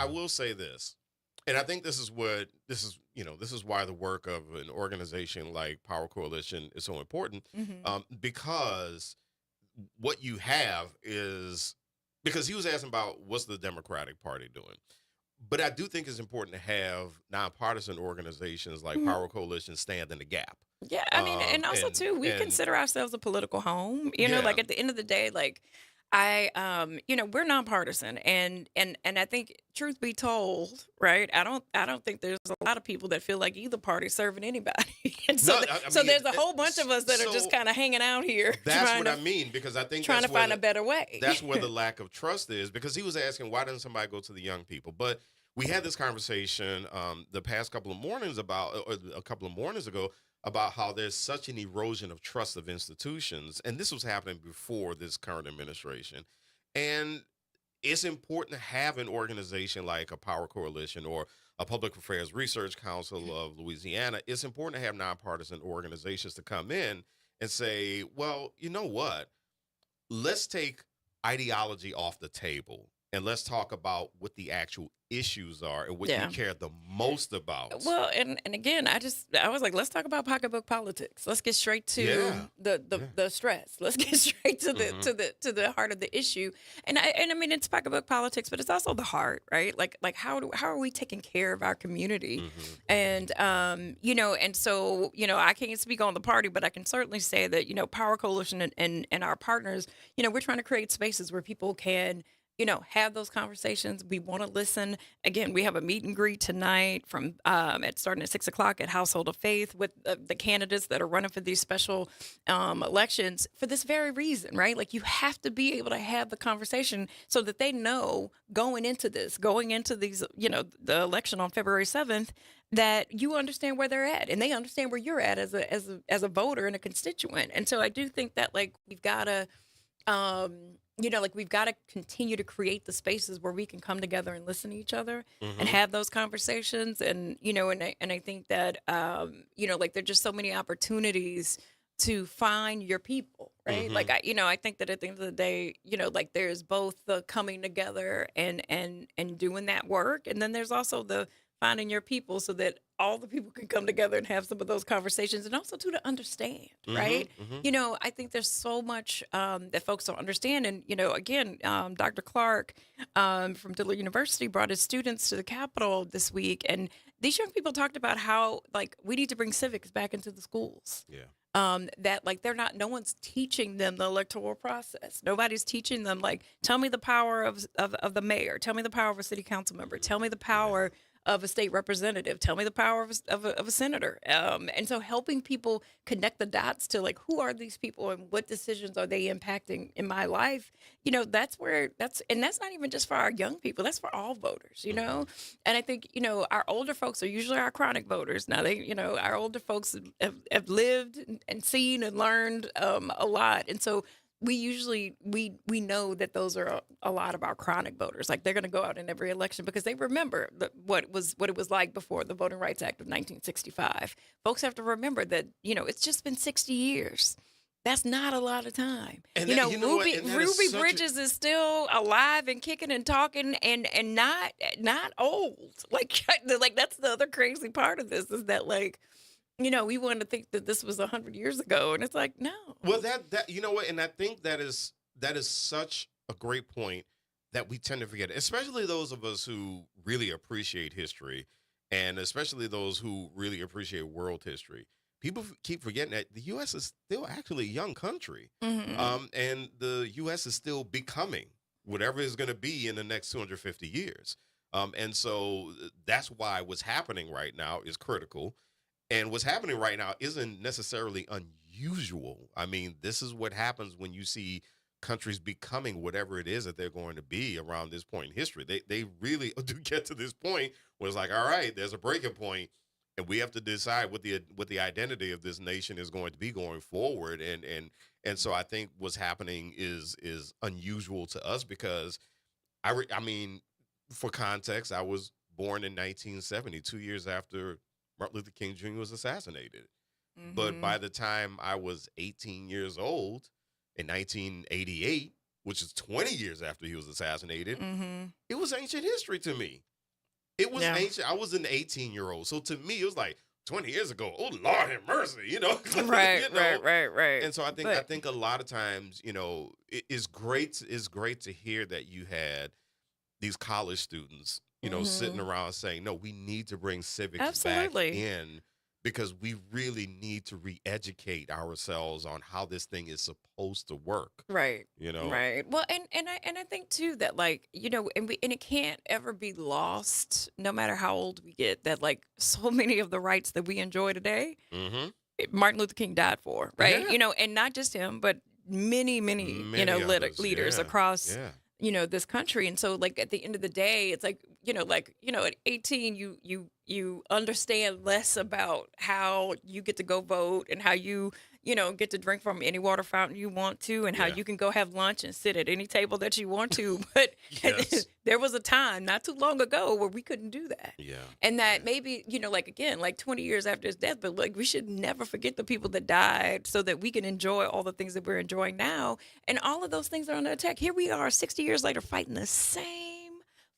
And I think this is why the work of an organization like Power Coalition is so important, because what you have is, because he was asking about what's the Democratic Party doing. But I do think it's important to have nonpartisan organizations like Power Coalition stand in the gap. Yeah, I mean, and also too, we consider ourselves a political home. Like at the end of the day, like we're nonpartisan, and I think, truth be told, right? I don't think there's a lot of people that feel like either party's serving anybody, and so there's a whole bunch of us that are just kind of hanging out here. That's what I mean, because I think trying to find a better way. That's where the lack of trust is, because he was asking, why doesn't somebody go to the young people? But we had this conversation the past couple of mornings a couple of mornings ago about how there's such an erosion of trust of institutions. And this was happening before this current administration. And it's important to have an organization like a Power Coalition or a Public Affairs Research Council of Louisiana. It's important to have nonpartisan organizations to come in and say, well, you know what? Let's take ideology off the table and let's talk about what the actual issues are and what you care the most about. Well, and again, I was like, let's talk about pocketbook politics. Let's get straight to the stress. Let's get straight to to the heart of the issue. And I mean, it's pocketbook politics, but it's also the heart, right? Like how are we taking care of our community? And and so I can't speak on the party, but I can certainly say that Power Coalition and our partners, we're trying to create spaces where people can have those conversations. We want to listen. Again, we have a meet and greet tonight from starting at 6:00 at Household of Faith with the candidates that are running for these special elections for this very reason, right? Like, you have to be able to have the conversation so that they know going into these, the election on February 7th, that you understand where they're at and they understand where you're at as a voter and a constituent. And so I do think that we've got to we've got to continue to create the spaces where we can come together and listen to each other and have those conversations. And, and I think that, there's just so many opportunities to find your people, right? I think that at the end of the day, there's both the coming together and doing that work. And then there's also the finding your people so that all the people can come together and have some of those conversations, and also to understand, right? I think there's so much that folks don't understand. And, again, Dr. Clark from Dillard University brought his students to the Capitol this week. And these young people talked about how, we need to bring civics back into the schools. Yeah. That no one's teaching them the electoral process. Nobody's teaching them, tell me the power of the mayor. Tell me the power of a city council member. Tell me the power of a state representative? Tell me the power of a senator. And so helping people connect the dots to like, who are these people and what decisions are they impacting in my life? That's not even just for our young people. That's for all voters, And I think, our older folks are usually our chronic voters. Now our older folks have lived and seen and learned a lot. And so we usually we know that those are a lot of our chronic voters. Like they're going to go out in every election because they remember what it was like before the Voting Rights Act of 1965. Folks have to remember that it's just been 60 years. That's not a lot of time. And Ruby Bridges is still alive and kicking and talking and not old. Like that's the other crazy part of this is that we want to think that this was 100 years ago, and it's like, no. Well, that you know what, and I think that is such a great point that we tend to forget, especially those of us who really appreciate history, and especially those who really appreciate world history. People keep forgetting that the U.S. is still actually a young country, and the U.S. is still becoming whatever it's going to be in the next 250 years. And so that's why what's happening right now is critical. And what's happening right now isn't necessarily unusual. I mean, this is what happens when you see countries becoming whatever it is that they're going to be around this point in history. They really do get to this point where it's like, all right, there's a breaking point, and we have to decide what the identity of this nation is going to be going forward. And so I think what's happening is unusual to us because I mean, for context, I was born in 1970, 2 years after Martin Luther King Jr. was assassinated. Mm-hmm. But by the time I was 18 years old in 1988, which is 20 years after he was assassinated, it was ancient history to me. It was ancient. I was an 18-year-old. So to me, it was like 20 years ago. Oh, Lord have mercy, Right, right. And so I think a lot of times, it's great to hear that you had these college students sitting around saying, no, we need to bring civics back in because we really need to re-educate ourselves on how this thing is supposed to work. Right. Right. Well, and I think too that and it can't ever be lost, no matter how old we get, that so many of the rights that we enjoy today, Martin Luther King died for, right? Yeah. And not just him, but many others, leaders across this country. And so at the end of the day, it's at 18 you understand less about how you get to go vote and how you get to drink from any water fountain you want to and how you can go have lunch and sit at any table that you want to. But there was a time not too long ago where we couldn't do that. Yeah. And that maybe, 20 years after his death, but we should never forget the people that died so that we can enjoy all the things that we're enjoying now. And all of those things are under attack. Here we are 60 years later fighting the same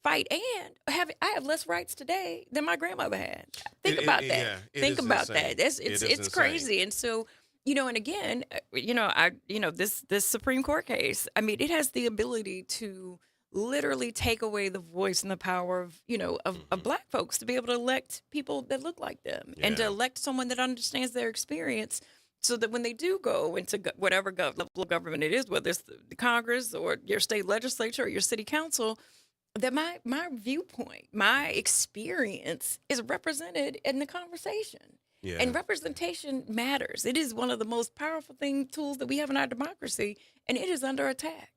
fight, and I have less rights today than my grandmother had. Think about that. Yeah, Think about insane. that. It's crazy. And so, and again, this Supreme Court case, I mean, it has the ability to literally take away the voice and the power of Black folks to be able to elect people that look like them and to elect someone that understands their experience. So that when they do go into whatever level of government it is, whether it's the Congress or your state legislature or your city council, that my viewpoint, my experience is represented in the conversation. Yeah. And representation matters. It is one of the most powerful tools that we have in our democracy, and it is under attack.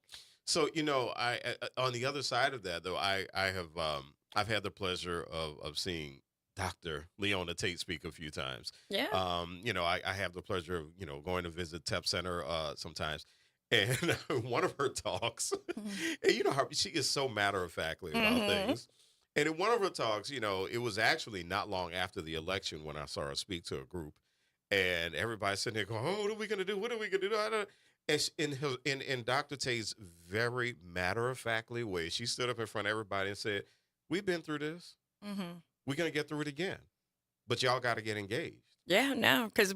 So, I on the other side of that, though, I've had the pleasure of seeing Dr. Leona Tate speak a few times. Yeah. I have the pleasure of, going to visit TEP Center sometimes. And one of her talks, and how she is so matter-of-factly about things. And in one of her talks, it was actually not long after the election when I saw her speak to a group. And everybody's sitting there going, oh, what are we going to do? What are we going to do? And in Dr. Tate's very matter-of-factly way, she stood up in front of everybody and said, we've been through this. We're going to get through it again. But y'all got to get engaged. Yeah, no, because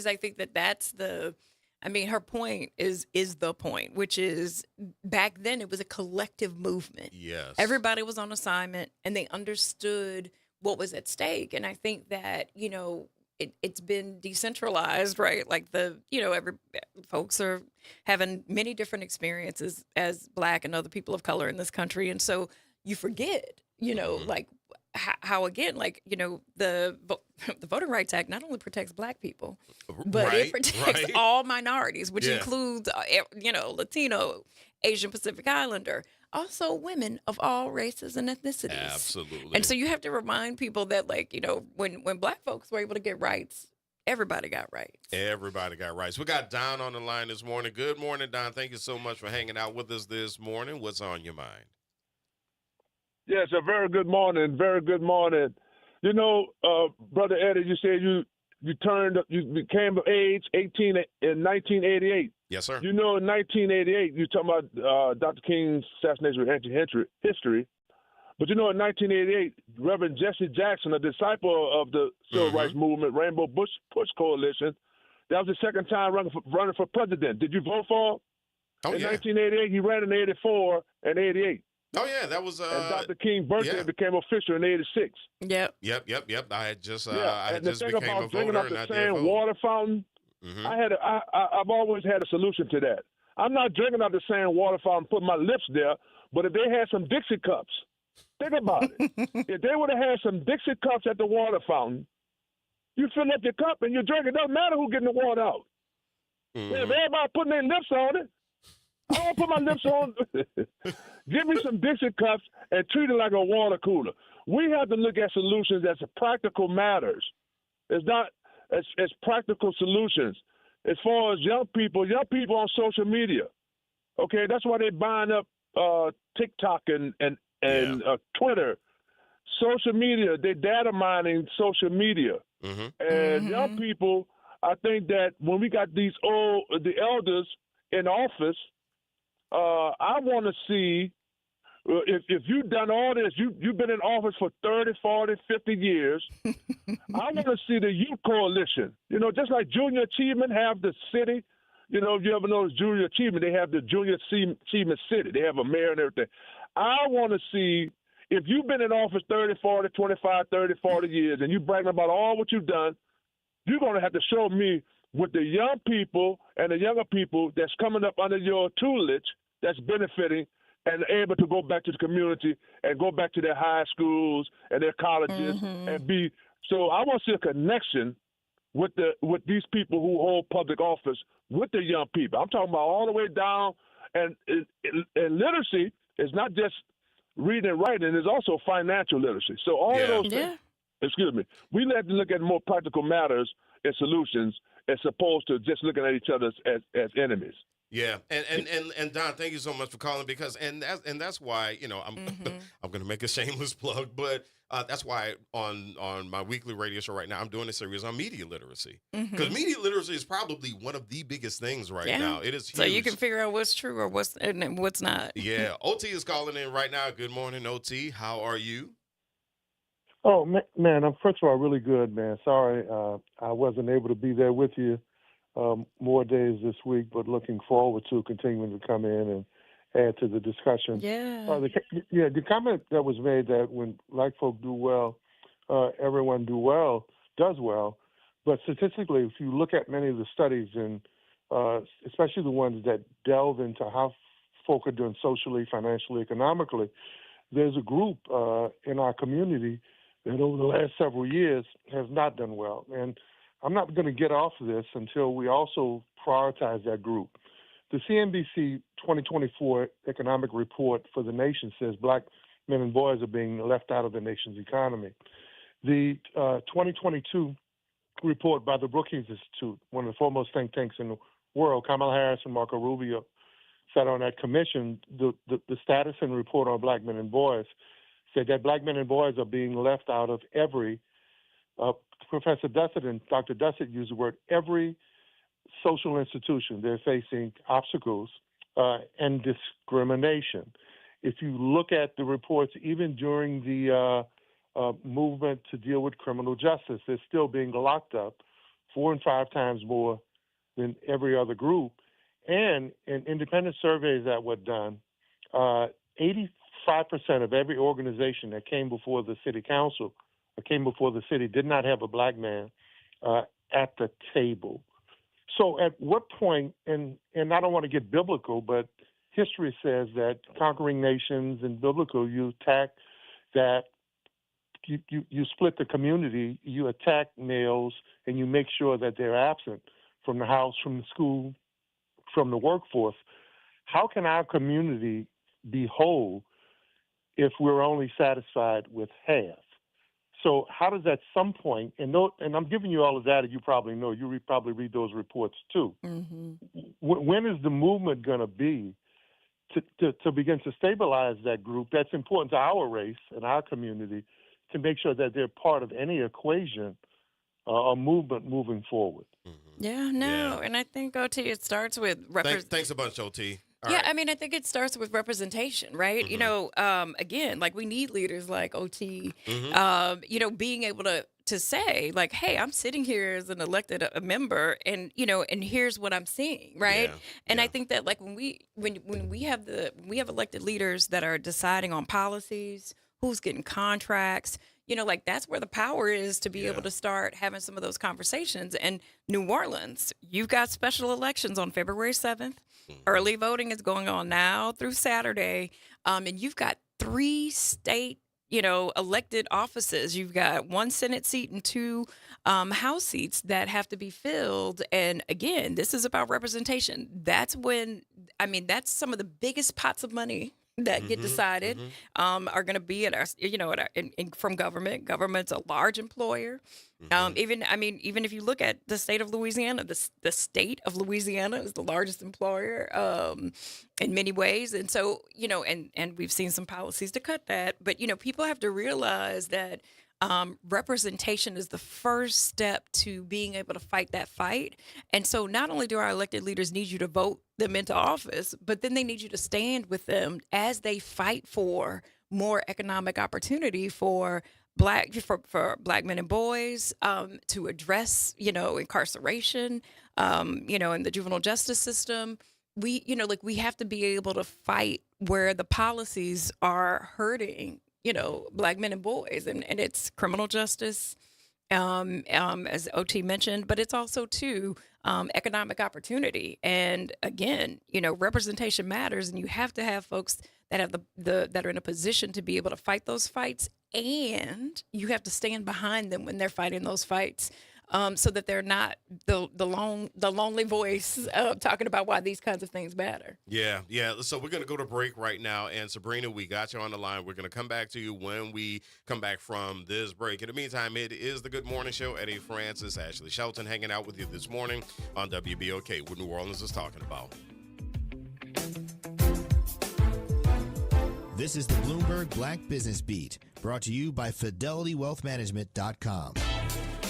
I think that's her point is the point, which is back then it was a collective movement. Yes. Everybody was on assignment and they understood what was at stake. And I think that, it's been decentralized, right? Every folks are having many different experiences as Black and other people of color in this country. And so you forget, how again, like, the Voting Rights Act not only protects Black people, but Right, it protects right. all minorities, which Yeah. includes, Latino, Asian Pacific Islander, also women of all races and ethnicities. Absolutely. And so you have to remind people that, like, when Black folks were able to get rights, everybody got rights. Everybody got rights. We got Don on the line this morning. Good morning, Don. Thank you so much for hanging out with us this morning. What's on your mind? Yes, a very good morning. Very good morning. Brother Eddie, you said you became of age 18 in 1988. Yes, sir. In 1988, you're talking about Dr. King's assassination with history. But in 1988, Reverend Jesse Jackson, a disciple of the Civil Rights Movement, Rainbow Push Coalition, that was the second time running for president. Did you vote for him? Oh, in yeah. 1988, he ran in 84 and 88. Oh, yeah, that was... and Dr. King's birthday became official in 86. Yep. Yep. I had just And the thing became a about drinking voter up and the I did same vote. water fountain, I've always had a solution to that. I'm not drinking out the same water fountain, put my lips there, but if they had some Dixie cups, think about it. If they would have had some Dixie cups at the water fountain, you fill up your cup and you drink. It doesn't matter who's getting the water out. If everybody putting their lips on it, I don't put my lips on. Give me some Dixie cups and treat it like a water cooler. We have to look at solutions as practical matters. It's not as practical solutions. As far as young people on social media, okay, that's why they're buying up TikTok and Twitter. Social media, they're data mining social media. And young people, I think that when we got the elders in office, I want to see if you've done all this, you've been in office for 30, 40, 50 years. I want to see the youth coalition. Just like Junior Achievement have the city. If you ever notice Junior Achievement, they have the Junior Achievement City. They have a mayor and everything. I want to see if you've been in office 30, 40, 25, 30, 40 years and you're bragging about all what you've done, you're going to have to show me with the young people and the younger people that's coming up under your tutelage that's benefiting and able to go back to the community and go back to their high schools and their colleges and be. So I want to see a connection with these people who hold public office with the young people. I'm talking about all the way down. And literacy is not just reading and writing; it's also financial literacy. So all of those things. Excuse me. We have to look at more practical matters and solutions as opposed to just looking at each other as enemies. Yeah, and Don, thank you so much for calling because that's why I'm I'm going to make a shameless plug, but that's why on my weekly radio show right now I'm doing a series on media literacy because media literacy is probably one of the biggest things right now. It is huge. So you can figure out what's true or what's not. Yeah, OT is calling in right now. Good morning, OT. How are you? Oh man, I'm first of all really good, man. Sorry, I wasn't able to be there with you more days this week, but looking forward to continuing to come in and add to the discussion. Yeah. The comment that was made that when Black folk do well, everyone does well. But statistically, if you look at many of the studies, and especially the ones that delve into how folk are doing socially, financially, economically, there's a group in our community that over the last several years has not done well. And I'm not going to get off of this until we also prioritize that group. The CNBC 2024 economic report for the nation says Black men and boys are being left out of the nation's economy. The 2022 report by the Brookings Institute, one of the foremost think tanks in the world, Kamala Harris and Marco Rubio sat on that commission. The status and report on Black men and boys said that Black men and boys are being left out of every Professor Dussett and Dr. Dussett used the word every social institution. They're facing obstacles and discrimination. If you look at the reports, even during the movement to deal with criminal justice, they're still being locked up 4 and 5 times more than every other group. And in independent surveys that were done, 85% of every organization that came before the city council or came before the city did not have a Black man at the table. So at what point, and I don't want to get biblical, but history says that conquering nations and biblical, you attack that you split the community, you attack males, and you make sure that they're absent from the house, from the school, from the workforce. How can our community be whole if we're only satisfied with half? So how does at some point, and I'm giving you all of that, you probably know, you probably read those reports too. Mm-hmm. When is the movement going to be to begin to stabilize that group? That's important to our race and our community, to make sure that they're part of any equation or movement moving forward. And I think, OT, it starts with Thanks a bunch, OT. All yeah, right. I mean, I think it starts with representation, right? You know, again, like we need leaders like OT, you know, being able to say like, hey, I'm sitting here as an elected member, and you know, and here's what I'm seeing, right? Yeah, and I think that like when we have elected leaders that are deciding on policies, who's getting contracts, you know, like that's where the power is to be able to start having some of those conversations. And New Orleans, you've got special elections on February 7th. Early voting is going on now through Saturday. And you've got 3 state, you know, elected offices. You've got 1 Senate seat and 2 House seats that have to be filled. And again, this is about representation. That's that's some of the biggest pots of money that get decided are going to be at our, you know, from government. Government's a large employer. Even if you look at the state of Louisiana, the state of Louisiana is the largest employer in many ways. And so, you know, and we've seen some policies to cut that. But, you know, people have to realize that representation is the first step to being able to fight that fight. And so not only do our elected leaders need you to vote them into office, but then they need you to stand with them as they fight for more economic opportunity for Black men and boys, to address, you know, incarceration, you know, in the juvenile justice system. We have to be able to fight where the policies are hurting, you know, Black men and boys, and it's criminal justice, as OT mentioned, but it's also too economic opportunity. And again, you know, representation matters, and you have to have folks that have that are in a position to be able to fight those fights, and you have to stand behind them when they're fighting those fights. So that they're not the lonely voice talking about why these kinds of things matter. Yeah. So we're going to go to break right now. And Sabrina, we got you on the line. We're going to come back to you when we come back from this break. In the meantime, it is the Good Morning Show. Eddie Francis, Ashley Shelton hanging out with you this morning on WBOK, what New Orleans is talking about. This is the Bloomberg Black Business Beat, brought to you by FidelityWealthManagement.com.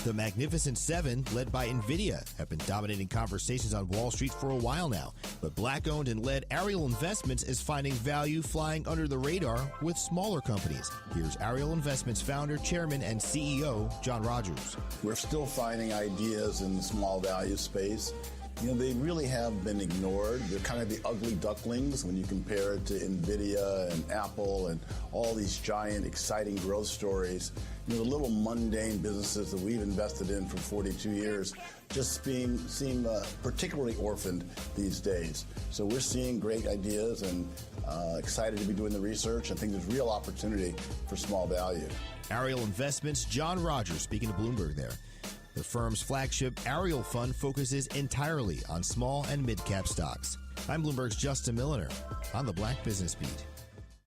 The Magnificent Seven, led by NVIDIA, have been dominating conversations on Wall Street for a while now. But Black-owned and led Ariel Investments is finding value flying under the radar with smaller companies. Here's Ariel Investments founder, chairman, and CEO, John Rogers. We're still finding ideas in the small value space. You know, they really have been ignored. They're kind of the ugly ducklings when you compare it to NVIDIA and Apple and all these giant, exciting growth stories. You know, the little mundane businesses that we've invested in for 42 years just seem particularly orphaned these days. So we're seeing great ideas and excited to be doing the research. I think there's real opportunity for small value. Ariel Investments, John Rogers speaking to Bloomberg there. The firm's flagship Ariel Fund focuses entirely on small and mid-cap stocks. I'm Bloomberg's Justin Milliner on the Black Business Beat.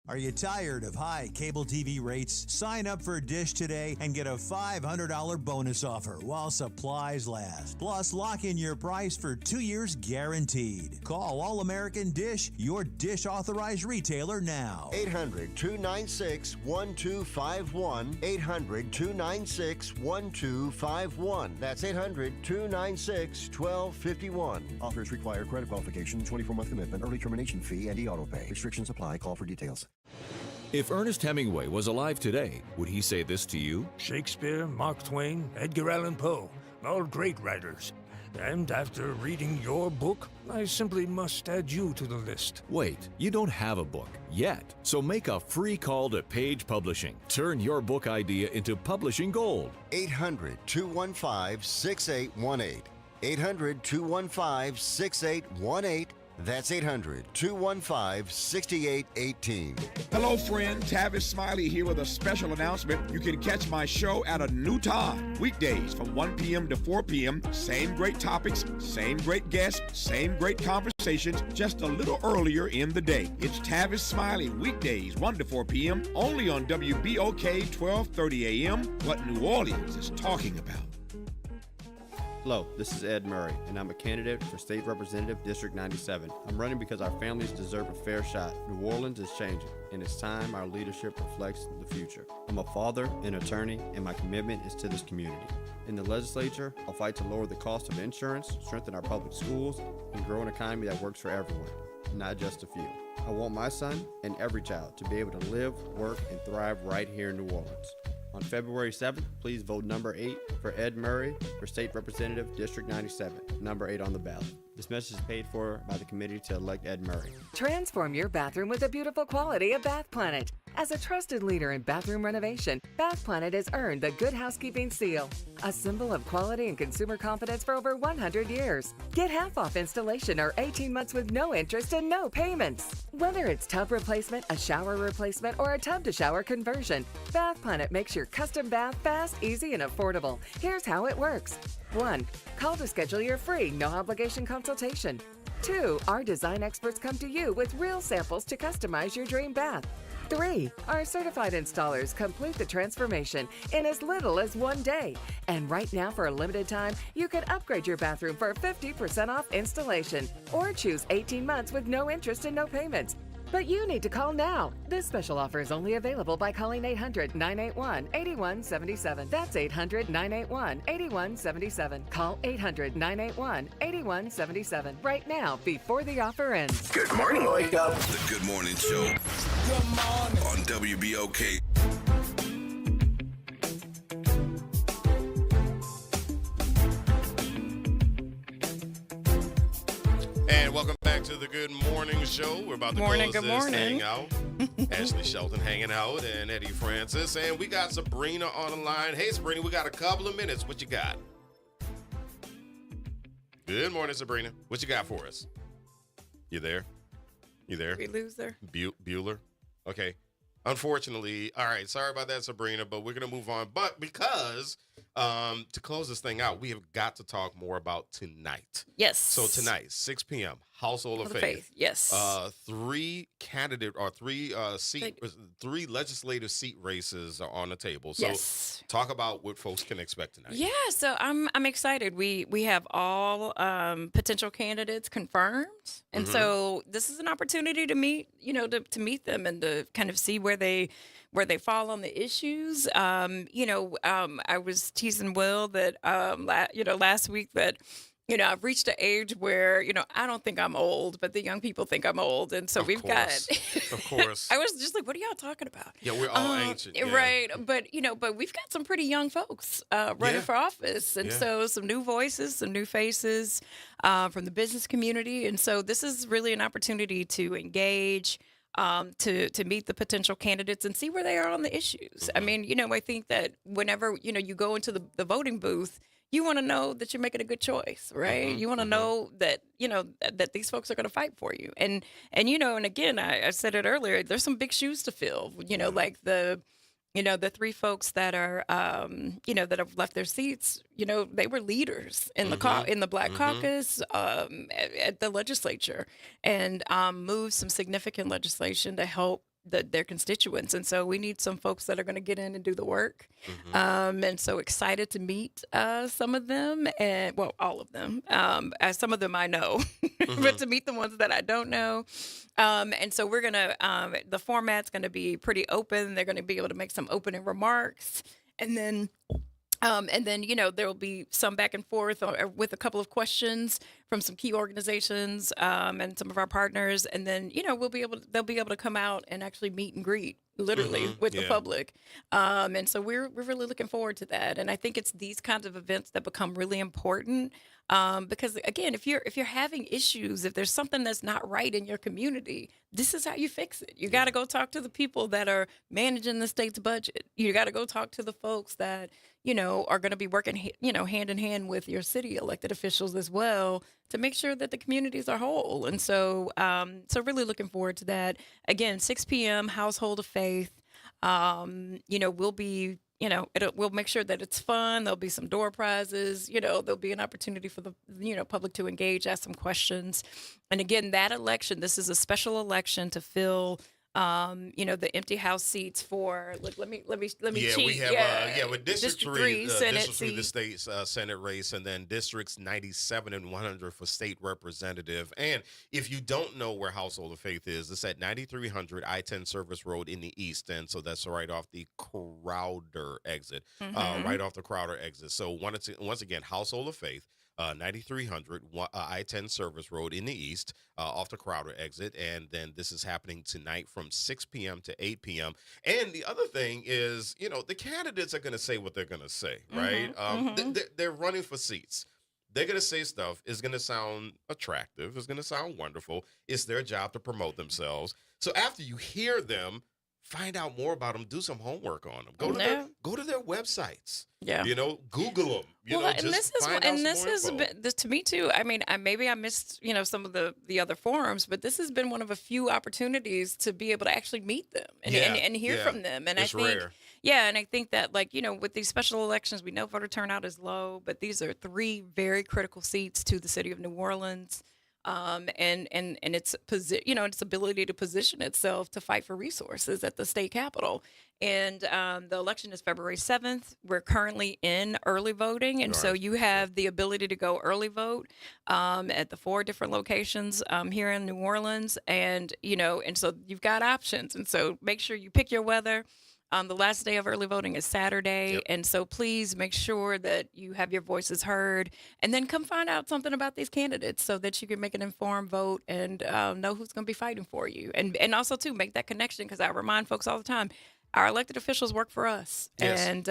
Are you tired of high cable TV rates? Sign up for Dish today and get a $500 bonus offer while supplies last. Plus, lock in your price for 2 years guaranteed. Call All American Dish, your Dish authorized retailer now. 800-296-1251. 800-296-1251. That's 800-296-1251. Offers require credit qualification, 24-month commitment, early termination fee, and e-auto pay. Restrictions apply. Call for details. If Ernest Hemingway was alive today, would he say this to you? Shakespeare, Mark Twain, Edgar Allan Poe, all great writers. And after reading your book, I simply must add you to the list. Wait, you don't have a book yet. So make a free call to Page Publishing. Turn your book idea into publishing gold. 800-215-6818. 800-215-6818. That's 800-215-6818. Hello, friend. Tavis Smiley here with a special announcement. You can catch my show at a new time. Weekdays from 1 p.m. to 4 p.m. Same great topics, same great guests, same great conversations, just a little earlier in the day. It's Tavis Smiley, weekdays 1 to 4 p.m. only on WBOK 1230 a.m. What New Orleans is talking about. Hello, this is Ed Murray, and I'm a candidate for State Representative District 97. I'm running because our families deserve a fair shot. New Orleans is changing, and it's time our leadership reflects the future. I'm a father, an attorney, and my commitment is to this community. In the legislature, I'll fight to lower the cost of insurance, strengthen our public schools, and grow an economy that works for everyone, not just a few. I want my son and every child to be able to live, work, and thrive right here in New Orleans. On February 7th, please vote number 8 for Ed Murray for State Representative District 97, number 8 on the ballot. This message is paid for by the committee to elect Ed Murray. Transform your bathroom with the beautiful quality of Bath Planet. As a trusted leader in bathroom renovation, Bath Planet has earned the Good Housekeeping seal, a symbol of quality and consumer confidence for over 100 years. Get half off installation or 18 months with no interest and no payments. Whether it's tub replacement, a shower replacement, or a tub-to-shower conversion, Bath Planet makes your custom bath fast, easy, and affordable. Here's how it works. 1. Call to schedule your free, no-obligation consultation. 2. Our design experts come to you with real samples to customize your dream bath. 3. Our certified installers complete the transformation in as little as 1 day. And right now, for a limited time, you can upgrade your bathroom for 50% off installation or choose 18 months with no interest and no payments. But you need to call now. This special offer is only available by calling 800-981-8177. That's 800-981-8177. Call 800-981-8177 right now before the offer ends. Good morning, Wake Up. The Good Morning Show. Good morning. On WBOK. And welcome back to the Good Morning Show. We're about to close Good this morning. hangout. Ashley Shelton hanging out and Eddie Francis. And we got Sabrina on the line. Hey, Sabrina, we got a couple of minutes. What you got? Good morning, Sabrina. What you got for us? You there? You there? We lose her. Bueller? Okay. Unfortunately, all right, sorry about that, Sabrina, but we're going to move on. But because to close this thing out, we have got to talk more about tonight. Yes. So tonight, 6 p.m., Household of Faith. Yes. Three legislative seat races are on the table. So Yes. talk about what folks can expect tonight. Yeah, so I'm excited. We have all potential candidates confirmed, and so this is an opportunity to meet, to meet them and to kind of see where they fall on the issues. I was teasing Will that last week that I've reached an age where, I don't think I'm old, but the young people think I'm old. And so Of we've course. got, Of course. I was just like, what are y'all talking about? Yeah, we're all ancient. Yeah. Right. But, but we've got some pretty young folks running Yeah. for office. And Yeah. so some new voices, some new faces from the business community. And so this is really an opportunity to engage, to meet the potential candidates and see where they are on the issues. I mean, I think that whenever, you go into the voting booth, you want to know that you're making a good choice, right? You want to know that, that these folks are going to fight for you. And again, I said it earlier, there's some big shoes to fill, like the 3 folks that are, that have left their seats, they were leaders in the Black Caucus, at the legislature, and moved some significant legislation to help their constituents. And so we need some folks that are going to get in and do the work. And so excited to meet some of them, and all of them. Some of them I know, but to meet the ones that I don't know. And so we're going to, the format's going to be pretty open. They're going to be able to make some opening remarks. And then there will be some back and forth with a couple of questions from some key organizations and some of our partners. And then, they'll be able to come out and actually meet and greet literally with the public. And so we're really looking forward to that. And I think it's these kinds of events that become really important. Because again, if you're having issues, if there's something that's not right in your community, this is how you fix it. You got to go talk to the people that are managing the state's budget. You got to go talk to the folks that, are going to be working, hand in hand with your city elected officials as well to make sure that the communities are whole. And so, really looking forward to that. Again, 6 p.m. Household of Faith. We'll be, we'll make sure that it's fun. There'll be some door prizes. There'll be an opportunity for the, public to engage, ask some questions. And again, that election, this is a special election to fill the empty house seats for. Let me cheat. We have with District 3, Senate District 3, the seat. state's Senate race, and then Districts 97 and 100 for state representative. And if you don't know where Household of Faith is, it's at 9300 I-10 Service Road in the East End. So that's right off the Crowder exit, right off the Crowder exit. So once again, Household of Faith. 9300 I-10 Service Road in the East, off the Crowder exit. And then this is happening tonight from 6 p.m. to 8 p.m. And the other thing is, the candidates are going to say what they're going to say, right? They're running for seats. They're going to say stuff. It's going to sound attractive. It's going to sound wonderful. It's their job to promote themselves. So after you hear them, find out more about them. Do some homework on them. Go to their websites. Yeah. Google them. This to me too. I mean, maybe I missed, some of the other forums, but this has been one of a few opportunities to be able to actually meet them and hear from them. And it's I think, rare. and I think that with these special elections, we know voter turnout is low, but these are 3 very critical seats to the city of New Orleans. And its its ability to position itself to fight for resources at the state capitol. And the election is February 7th. We're currently in early voting, and so you have the ability to go early vote at the 4 different locations here in New Orleans, and so you've got options. And so make sure you pick your weather. The last day of early voting is Saturday, and so please make sure that you have your voices heard, and then come find out something about these candidates so that you can make an informed vote and know who's going to be fighting for you, and also to make that connection, because I remind folks all the time, our elected officials work for us, and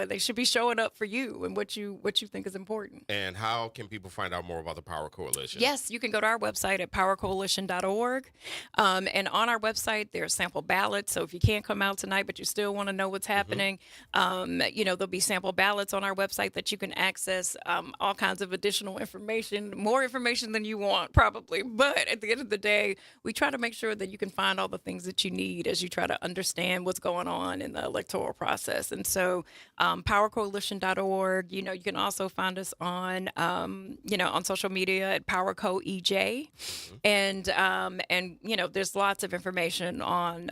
they should be showing up for you and what you think is important. And how can people find out more about the Power Coalition? Yes, you can go to our website at powercoalition.org. And on our website, there's sample ballots. So if you can't come out tonight, but you still want to know what's happening, there'll be sample ballots on our website that you can access, all kinds of additional information, more information than you want probably. But at the end of the day, we try to make sure that you can find all the things that you need as you try to understand what's going on in the electoral process. And so powercoalition.org, you can also find us on, on social media at PowerCoEJ. And there's lots of information on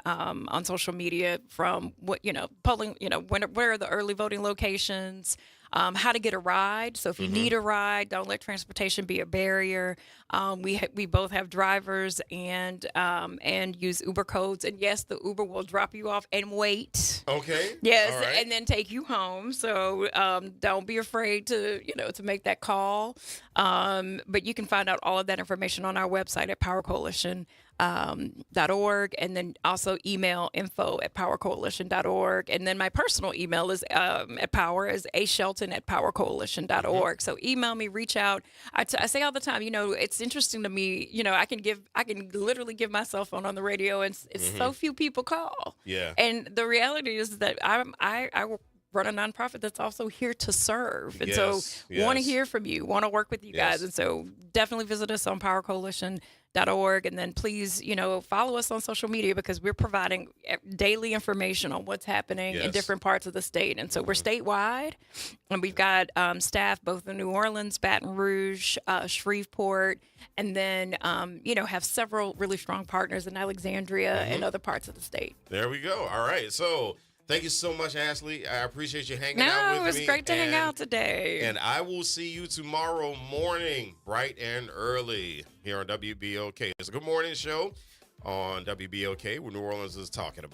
social media from what, polling, where are the early voting locations, how to get a ride. So if you need a ride, don't let transportation be a barrier. We both have drivers and use Uber codes. And yes, the Uber will drop you off and wait. Okay. Yes, All right. and then take you home. So don't be afraid to make that call. But you can find out all of that information on our website at PowerCoalition.org, and then also email info@powercoalition.org. And then my personal email is at power is ashelton@powercoalition.org. So email me, reach out. I say all the time, it's interesting to me, I can literally give my cell phone on the radio, and it's so few people call. Yeah. And the reality is that I run a nonprofit that's also here to serve. And so want to hear from you, want to work with you guys. And so definitely visit us on powercoalition.org. And then please, follow us on social media, because we're providing daily information on what's happening in different parts of the state. And so we're statewide, and we've got staff both in New Orleans, Baton Rouge, Shreveport, and then, have several really strong partners in Alexandria and other parts of the state. There we go. All right. So thank you so much, Ashley. I appreciate you hanging out with me. No, it was great to hang out today. And I will see you tomorrow morning, bright and early, here on WBOK. It's a good morning show on WBOK, where New Orleans is talking about.